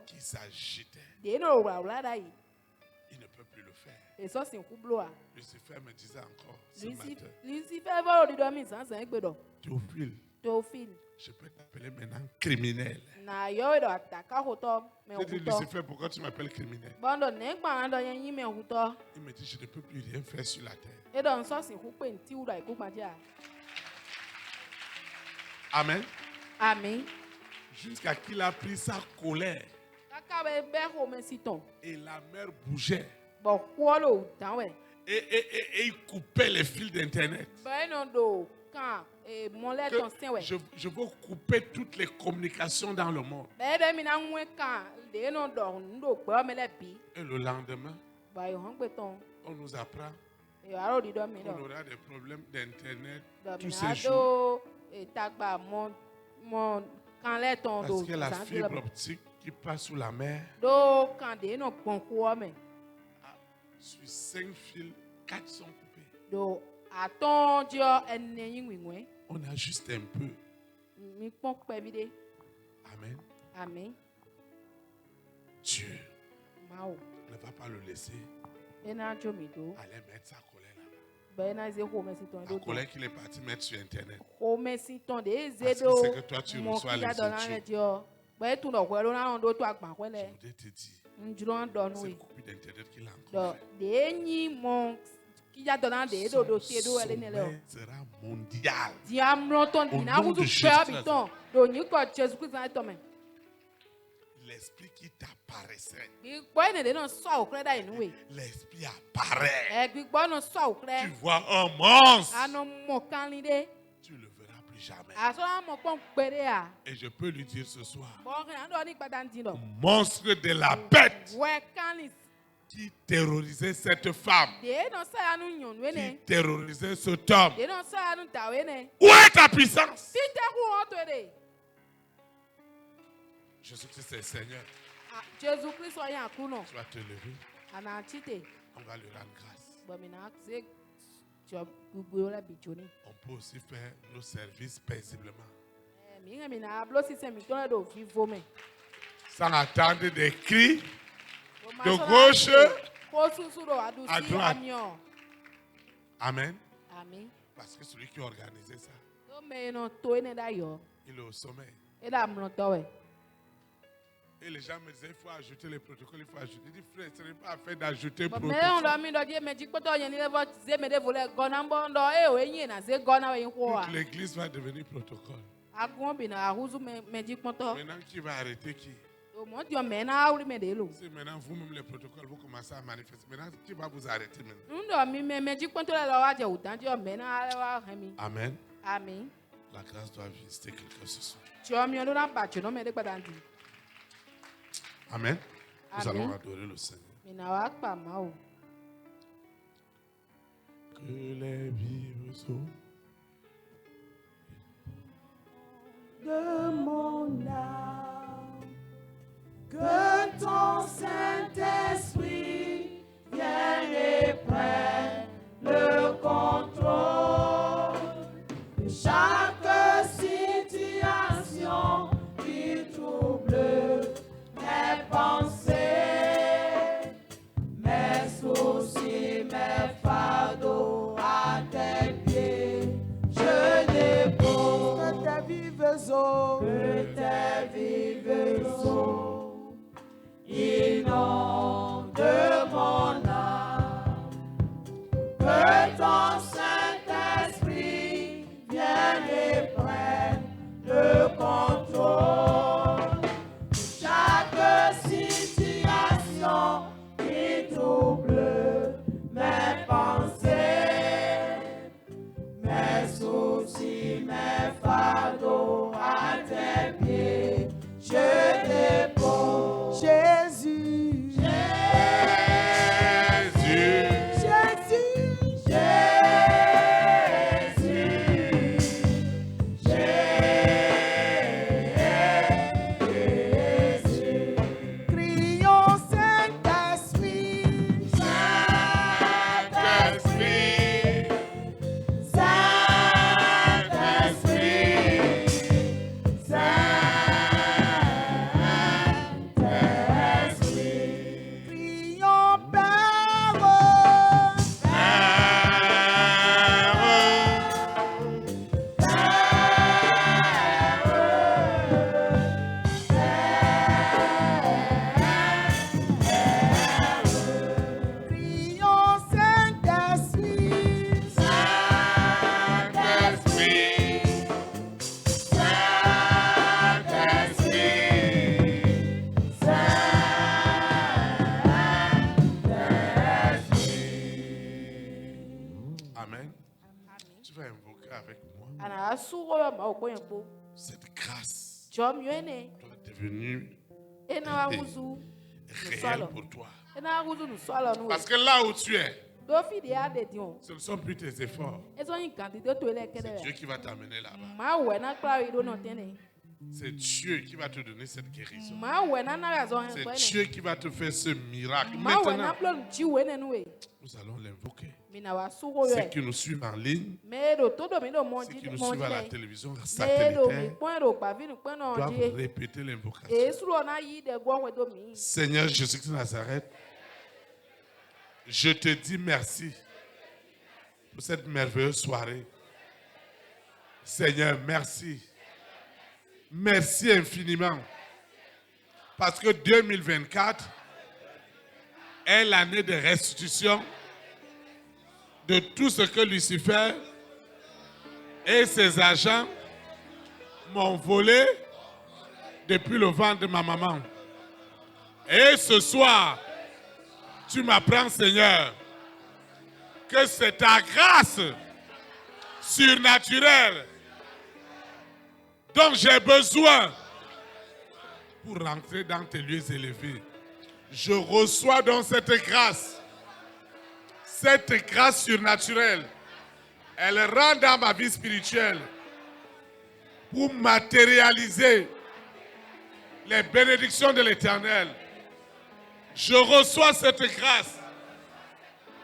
qui s'agitaient, ils ne peuvent plus le faire. Lucifer me disait encore ce matin, Théophile, je peux t'appeler maintenant criminel. J'ai dit, Lucifer, pourquoi tu m'appelles criminel? Il me dit, je ne peux plus rien faire sur la terre. Amen. Amen. Jusqu'à qu'il a pris sa colère. Et la mer bougeait. Et il coupait les fils d'internet. Je veux couper toutes les communications dans le monde. Et le lendemain, on nous apprend qu'on aura des problèmes d'internet tous ces jours. Parce que la fibre optique qui passe sous la mer, sur 5 fils, 4 sont coupés. On a juste un peu. Amen. Amen. Dieu ne va pas le laisser aller mettre sa colère là-bas. La colère qu'il est parti mettre sur Internet. Parce que c'est que toi tu reçois les autres. Je voudrais te dire, c'est le coupure d'Internet qu'il a encore fait. Son sommet sera mondial. Au nom de Jésus-Christ. L'esprit qui t'apparaissait. L'esprit apparaît. Tu vois un monstre. Tu le verras plus jamais. Et je peux lui dire ce soir, monstre de la bête qui terrorisait cette femme, qui terrorisait cet homme. Où est ta puissance? Jésus-Christ est Seigneur. Tu vas te lever. On va lui rendre grâce. On peut aussi faire nos services paisiblement. Sans attendre des cris de gauche à droite. Amen. Parce que celui qui a organisé ça, il est au sommet. Et les gens me disaient, il faut ajouter les protocoles, il faut ajouter. Je dis, frère, ce n'est pas affaire d'ajouter les protocoles. Toute l'église va devenir protocole. Maintenant, qui va arrêter qui? Si maintenant vous-même les protocoles, vous commencez à manifester. Maintenant, qui va vous arrêter maintenant? Amen. La grâce doit visiter quelqu'un ce soir. Amen. Nous allons adorer le Seigneur. Que les vives eaux de mon âme, que ton Saint-Esprit vienne et prenne le contrôle de chaque situation qui trouble mes pensées, mes soucis, mes fardeaux à tes pieds. Je dépose que tes vives eaux inondent mon âme, que ton Saint-Esprit vienne et prenne le contrôle. Chaque situation qui trouble mes pensées, mes soucis, mes fardeaux à tes pieds, je dépose. Jésus, crions Saint-Esprit, crions Père, crions Saint-Esprit, Amen. Tu vas invoquer avec moi cette grâce doit devenir réelle pour toi. Parce que là où tu es, ce ne sont plus tes efforts. C'est Dieu qui va t'amener là-bas. C'est Dieu qui va te donner cette guérison. C'est Dieu qui va te faire ce miracle. Maintenant, nous allons l'invoquer. Ceux qui nous suivent en ligne, ceux qui nous suivent à la télévision satellitaire, doivent répéter l'invocation. Seigneur Jésus-Christ de Nazareth, je te dis merci pour cette merveilleuse soirée. Seigneur, merci. Merci infiniment. Parce que 2024 est l'année de restitution de tout ce que Lucifer et ses agents m'ont volé depuis le ventre de ma maman. Et ce soir, tu m'apprends, Seigneur, que c'est ta grâce surnaturelle dont j'ai besoin pour rentrer dans tes lieux élevés. Je reçois donc cette grâce surnaturelle. Elle rentre dans ma vie spirituelle pour matérialiser les bénédictions de l'Éternel. Je reçois cette grâce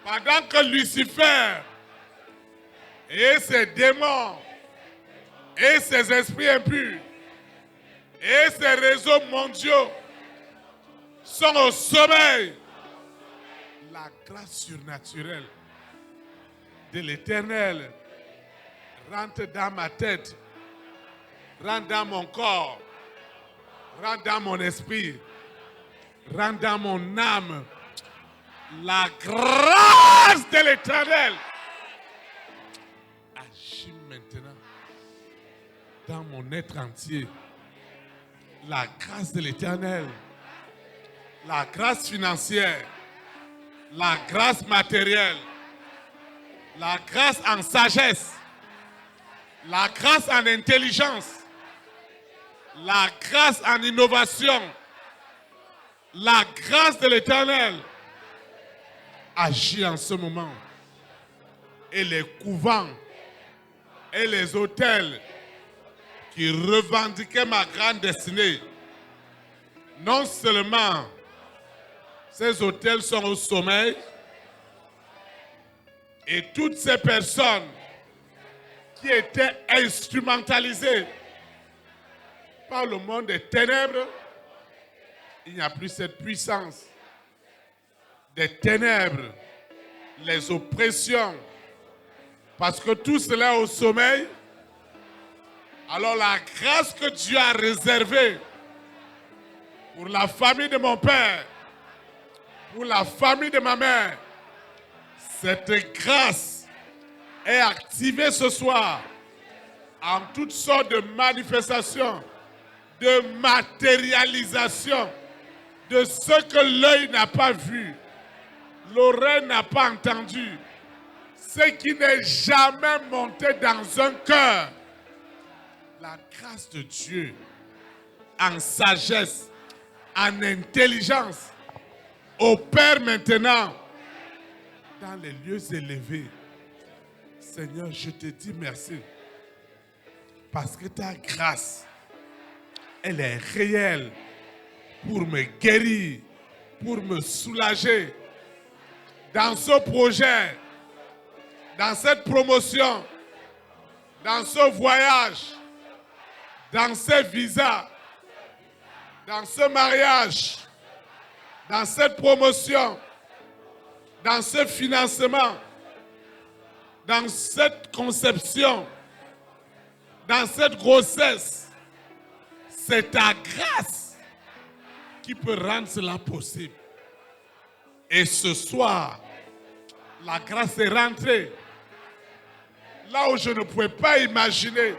pendant que Lucifer et ses démons et ces esprits impurs et ces réseaux mondiaux sont au sommeil. La grâce surnaturelle de l'Éternel rentre dans ma tête, rentre dans mon corps, rentre dans mon esprit, rentre dans mon âme. La grâce de l'Éternel agit maintenant dans mon être entier. La grâce de l'Éternel, la grâce financière, la grâce matérielle, la grâce en sagesse, la grâce en intelligence, la grâce en innovation, la grâce de l'Éternel agit en ce moment. Et les couvents et les hôtels qui revendiquaient ma grande destinée, non seulement ces hôtels sont au sommeil, et toutes ces personnes qui étaient instrumentalisées par le monde des ténèbres, il n'y a plus cette puissance des ténèbres, les oppressions, parce que tout cela est au sommeil. Alors la grâce que Dieu a réservée pour la famille de mon père, pour la famille de ma mère, cette grâce est activée ce soir en toutes sortes de manifestations, de matérialisation de ce que l'œil n'a pas vu, l'oreille n'a pas entendu, ce qui n'est jamais monté dans un cœur. La grâce de Dieu en sagesse, en intelligence, opère maintenant dans les lieux élevés. Seigneur, je te dis merci parce que ta grâce, elle est réelle pour me guérir, pour me soulager dans ce projet, dans cette promotion, dans ce voyage, dans ces visas, dans ce mariage, dans cette promotion, dans ce financement, dans cette conception, dans cette grossesse. C'est ta grâce qui peut rendre cela possible. Et ce soir, la grâce est rentrée là où je ne pouvais pas imaginer.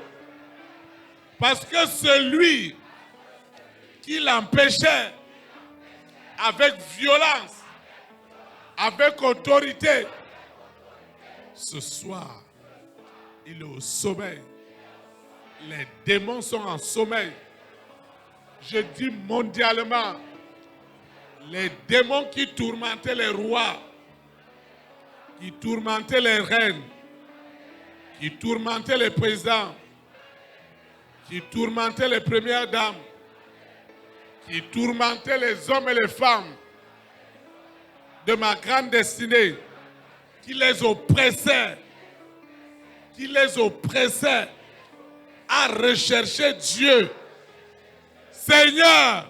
Parce que celui qui l'empêchait avec violence, avec autorité, ce soir, il est au sommeil. Les démons sont en sommeil. Je dis mondialement, les démons qui tourmentaient les rois, qui tourmentaient les reines, qui tourmentaient les présidents, qui tourmentaient les premières dames, qui tourmentaient les hommes et les femmes de ma grande destinée, qui les oppressaient à rechercher Dieu. Seigneur,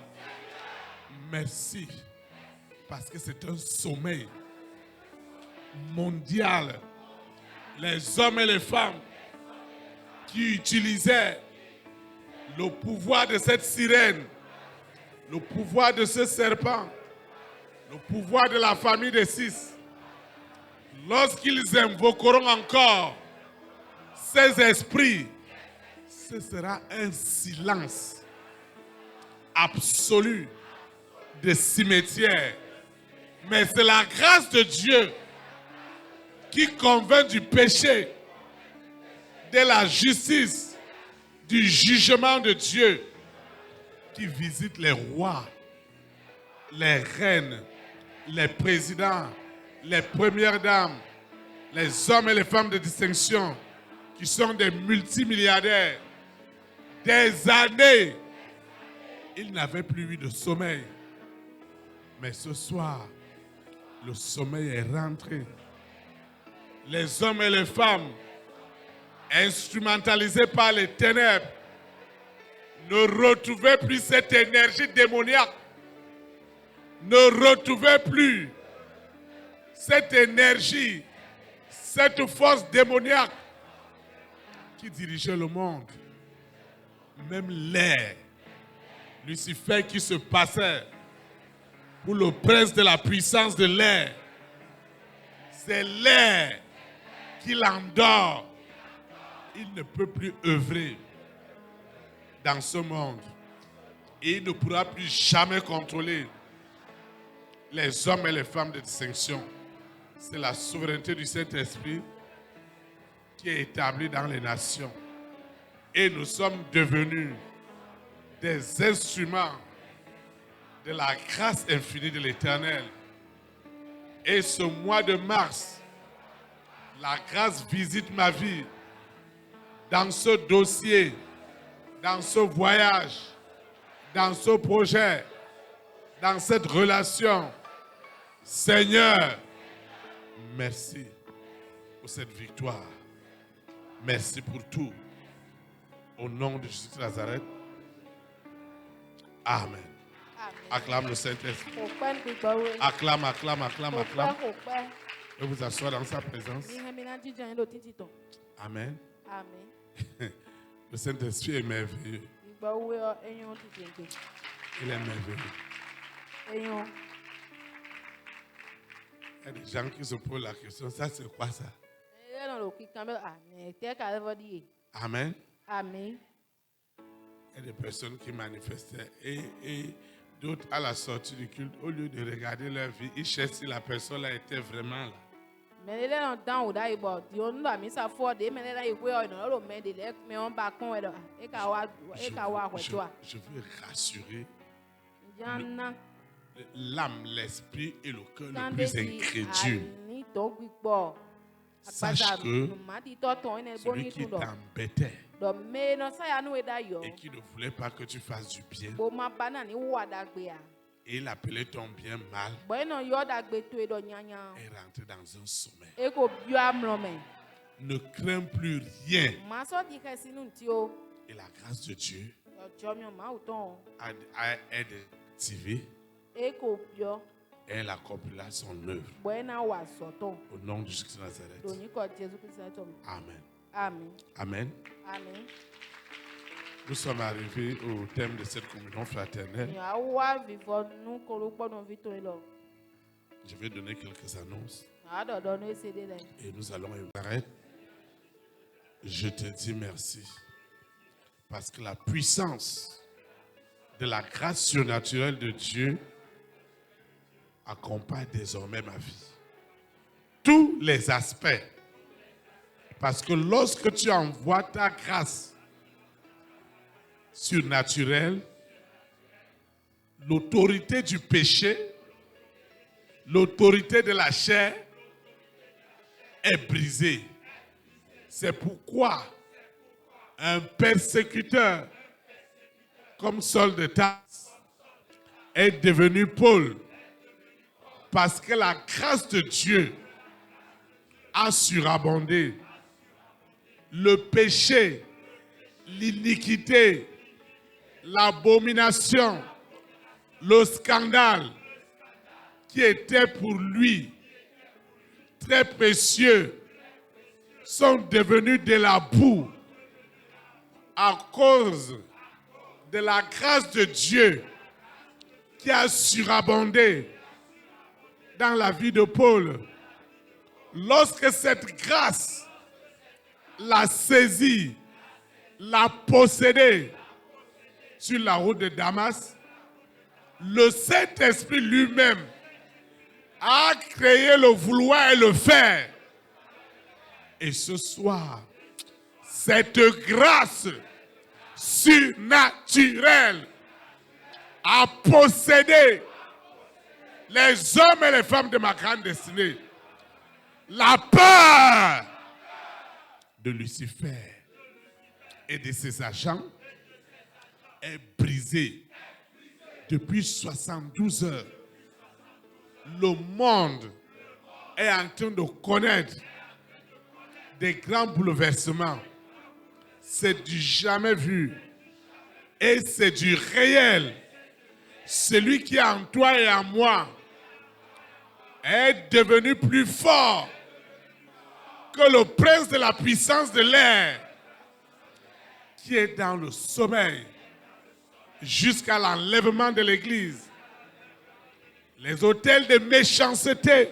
merci, parce que c'est un sommeil mondial. Les hommes et les femmes qui utilisaient le pouvoir de cette sirène, le pouvoir de ce serpent, le pouvoir de la famille des 6, lorsqu'ils invoqueront encore ces esprits, ce sera un silence absolu de cimetière. Mais c'est la grâce de Dieu qui convainc du péché, de la justice, du jugement de Dieu, qui visite les rois, les reines, les présidents, les premières dames, les hommes et les femmes de distinction, qui sont des multimilliardaires. Des années, ils n'avaient plus eu de sommeil. Mais ce soir, le sommeil est rentré. Les hommes et les femmes instrumentalisés par les ténèbres, ne retrouvez plus cette énergie démoniaque. Ne retrouvez plus cette énergie, cette force démoniaque qui dirigeait le monde. Même l'air, Lucifer qui se passait pour le prince de la puissance de l'air, c'est l'air qui l'endort. Il ne peut plus œuvrer dans ce monde. Et il ne pourra plus jamais contrôler les hommes et les femmes de distinction. C'est la souveraineté du Saint-Esprit qui est établie dans les nations. Et nous sommes devenus des instruments de la grâce infinie de l'Éternel. Et ce mois de mars, la grâce visite ma vie dans ce dossier, dans ce voyage, dans ce projet, dans cette relation. Seigneur, merci pour cette victoire. Merci pour tout. Au nom de Jésus de Nazareth. Amen. Acclame le Saint-Esprit. Acclame, acclame, acclame, acclame. Et vous asseoir dans sa présence. Amen. Amen. Le Saint-Esprit est merveilleux. Il est merveilleux. Il y a des gens qui se posent la question, ça c'est quoi ça? Amen. Amen. Il y a des personnes qui manifestaient et d'autres à la sortie du culte, au lieu de regarder leur vie, ils cherchent si la personne là était vraiment là. Je veux rassurer l'âme, l'esprit et le cœur le plus incrédule. Sache que celui qui t'embêtait et qui ne voulait pas que tu fasses du bien, et il appelait ton bien mal, est rentré dans un sommeil. Ne crains plus rien. Et la grâce de Dieu est activée. Elle accomplira son œuvre. Au nom de Jésus de Nazareth. Amen. Amen. Amen. Amen. Nous sommes arrivés au thème de cette communion fraternelle. Je vais donner quelques annonces. Et nous allons arrêter. Je te dis merci. Parce que la puissance de la grâce surnaturelle de Dieu accompagne désormais ma vie. Tous les aspects. Parce que lorsque tu envoies ta grâce surnaturelle, l'autorité du péché, l'autorité de la chair est brisée. C'est pourquoi un persécuteur comme Saul de Tarse est devenu Paul. Parce que la grâce de Dieu a surabondé. Le péché, l'iniquité, l'abomination, le scandale qui était pour lui très précieux sont devenus de la boue à cause de la grâce de Dieu qui a surabondé dans la vie de Paul. Lorsque cette grâce l'a saisi, l'a possédé sur la route de Damas, le Saint-Esprit lui-même a créé le vouloir et le faire. Et ce soir, cette grâce surnaturelle a possédé les hommes et les femmes de ma grande destinée. La peur de Lucifer et de ses agents est brisée depuis 72 heures. Le monde est en train de connaître des grands bouleversements. c'est du jamais vu. Et c'est du réel. Celui qui est en toi et en moi est devenu plus fort que le prince de la puissance de l'air qui est dans le sommeil jusqu'à l'enlèvement de l'Église. Les autels de méchanceté,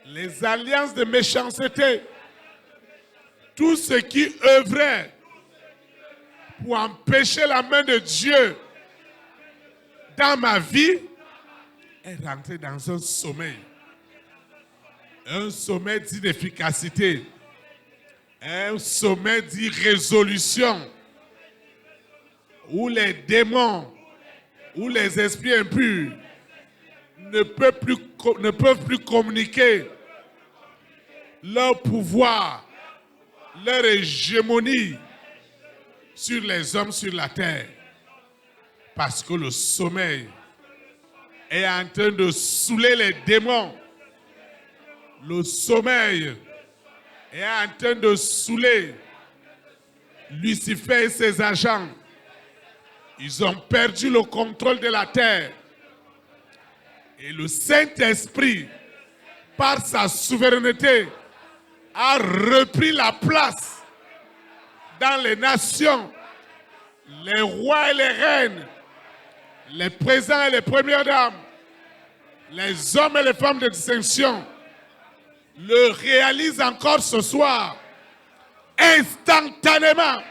les alliances de méchanceté, tout ce qui œuvrait pour empêcher la main de Dieu dans ma vie est rentré dans un sommeil d'inefficacité, un sommeil d'irrésolution, où les démons, où les esprits impurs ne peuvent plus communiquer leur pouvoir, leur hégémonie sur les hommes sur la terre. Parce que le sommeil est en train de saouler les démons. Le sommeil est en train de saouler Lucifer et ses agents. Ils ont perdu le contrôle de la terre. Et le Saint-Esprit, par sa souveraineté, a repris la place dans les nations, les rois et les reines, les présidents et les premières dames, les hommes et les femmes de distinction, le réalisent encore ce soir, instantanément,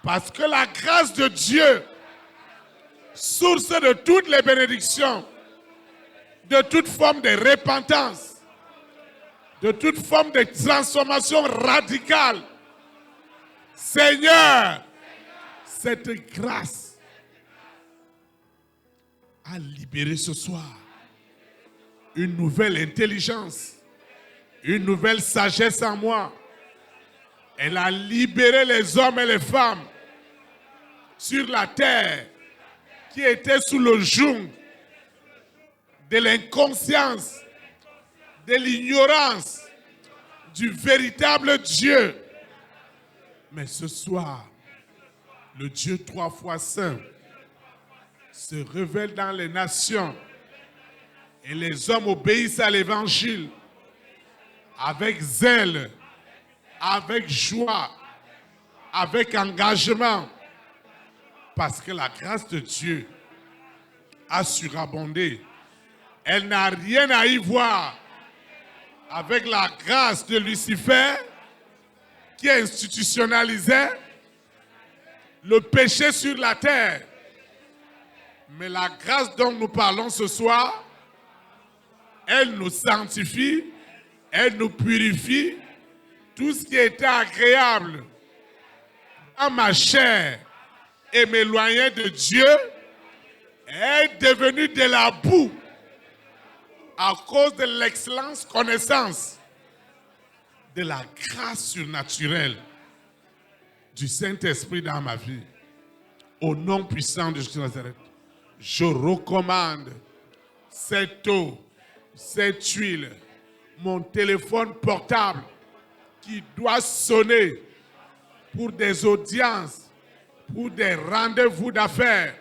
parce que la grâce de Dieu, source de toutes les bénédictions, de toute forme de repentance, de toute forme de transformation radicale, Seigneur, cette grâce a libéré ce soir une nouvelle intelligence, une nouvelle sagesse en moi. Elle a libéré les hommes et les femmes sur la terre qui étaient sous le joug de l'inconscience, de l'ignorance du véritable Dieu. Mais ce soir, le Dieu 3 fois saint se révèle dans les nations et les hommes obéissent à l'évangile avec zèle, avec joie, avec engagement, parce que la grâce de Dieu a surabondé. Elle n'a rien à y voir avec la grâce de Lucifer qui institutionnalisait le péché sur la terre. Mais la grâce dont nous parlons ce soir, elle nous sanctifie, elle nous purifie. Tout ce qui était agréable à ma chair et m'éloignait de Dieu est devenu de la boue à cause de l'excellente connaissance de la grâce surnaturelle du Saint-Esprit dans ma vie. Au nom puissant de Jésus de Nazareth, je recommande cette eau, cette huile, mon téléphone portable qui doit sonner pour des audiences, pour des rendez-vous d'affaires.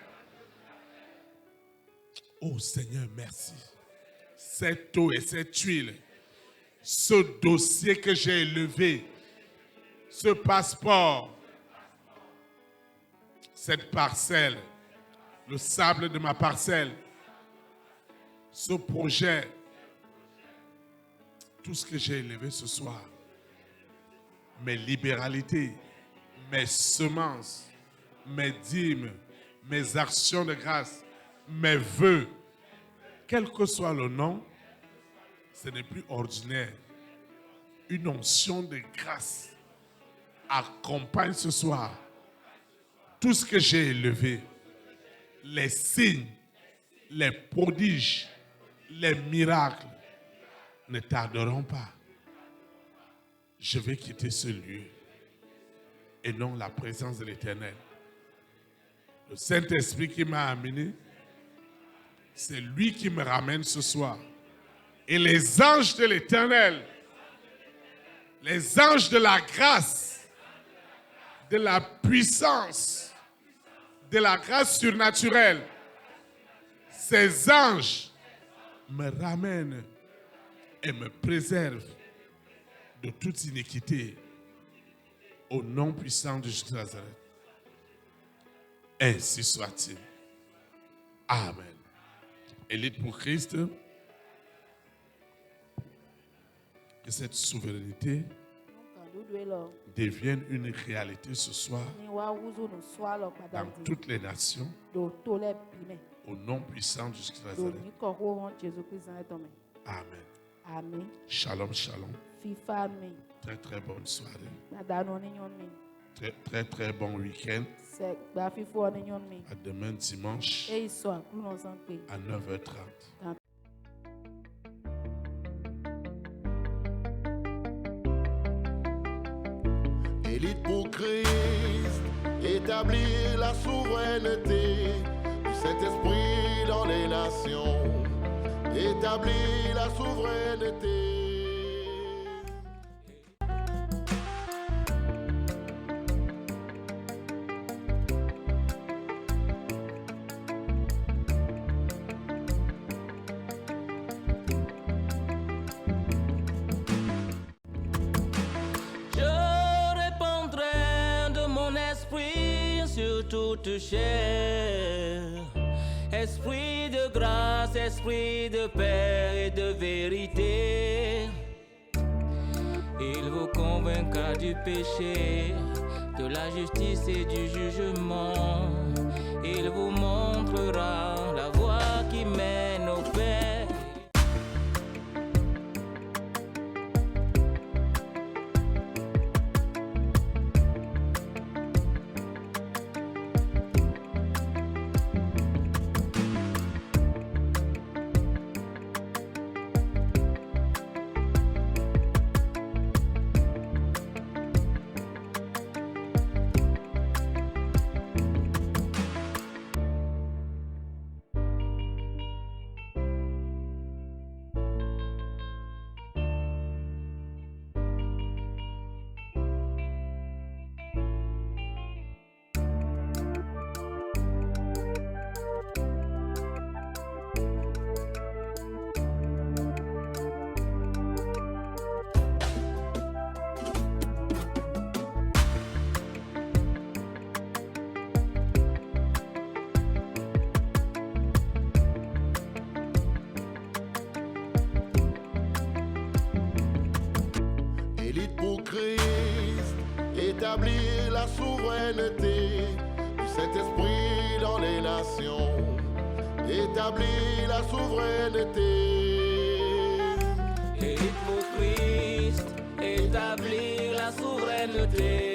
Oh Seigneur, merci. Cette eau et cette huile, ce dossier que j'ai élevé, ce passeport, cette parcelle, le sable de ma parcelle, ce projet, tout ce que j'ai élevé ce soir, mes libéralités, mes semences, mes dîmes, mes actions de grâce, mes vœux, quel que soit le nom, ce n'est plus ordinaire. Une onction de grâce accompagne ce soir tout ce que j'ai élevé. Les signes, les prodiges, les miracles ne tarderont pas. Je vais quitter ce lieu et non la présence de l'Éternel. Le Saint-Esprit qui m'a amené, c'est lui qui me ramène ce soir. Et les anges de l'Éternel, les anges de la grâce, de la puissance, de la grâce surnaturelle, ces anges me ramènent et me préservent de toute iniquité au nom puissant de Jésus de Nazareth. Ainsi soit-il. Amen. Élite pour Christ, que cette souveraineté devienne une réalité ce soir dans toutes les nations au nom puissant de Jésus de Nazareth. Amen. Amen. Shalom, shalom. Très très bonne soirée. Très très bon week-end. À demain dimanche à 9h30. Élite pour Christ, établir la souveraineté du Saint-Esprit dans les nations. Établir la souveraineté. Toute chair, esprit de grâce, esprit de paix et de vérité, il vous convaincra du péché, de la justice et du jugement, il vous montrera la voie qui mène au Père. Élite pour Christ, établir la souveraineté du Saint-Esprit dans les nations. Établir la souveraineté. Élite pour Christ, établir la souveraineté.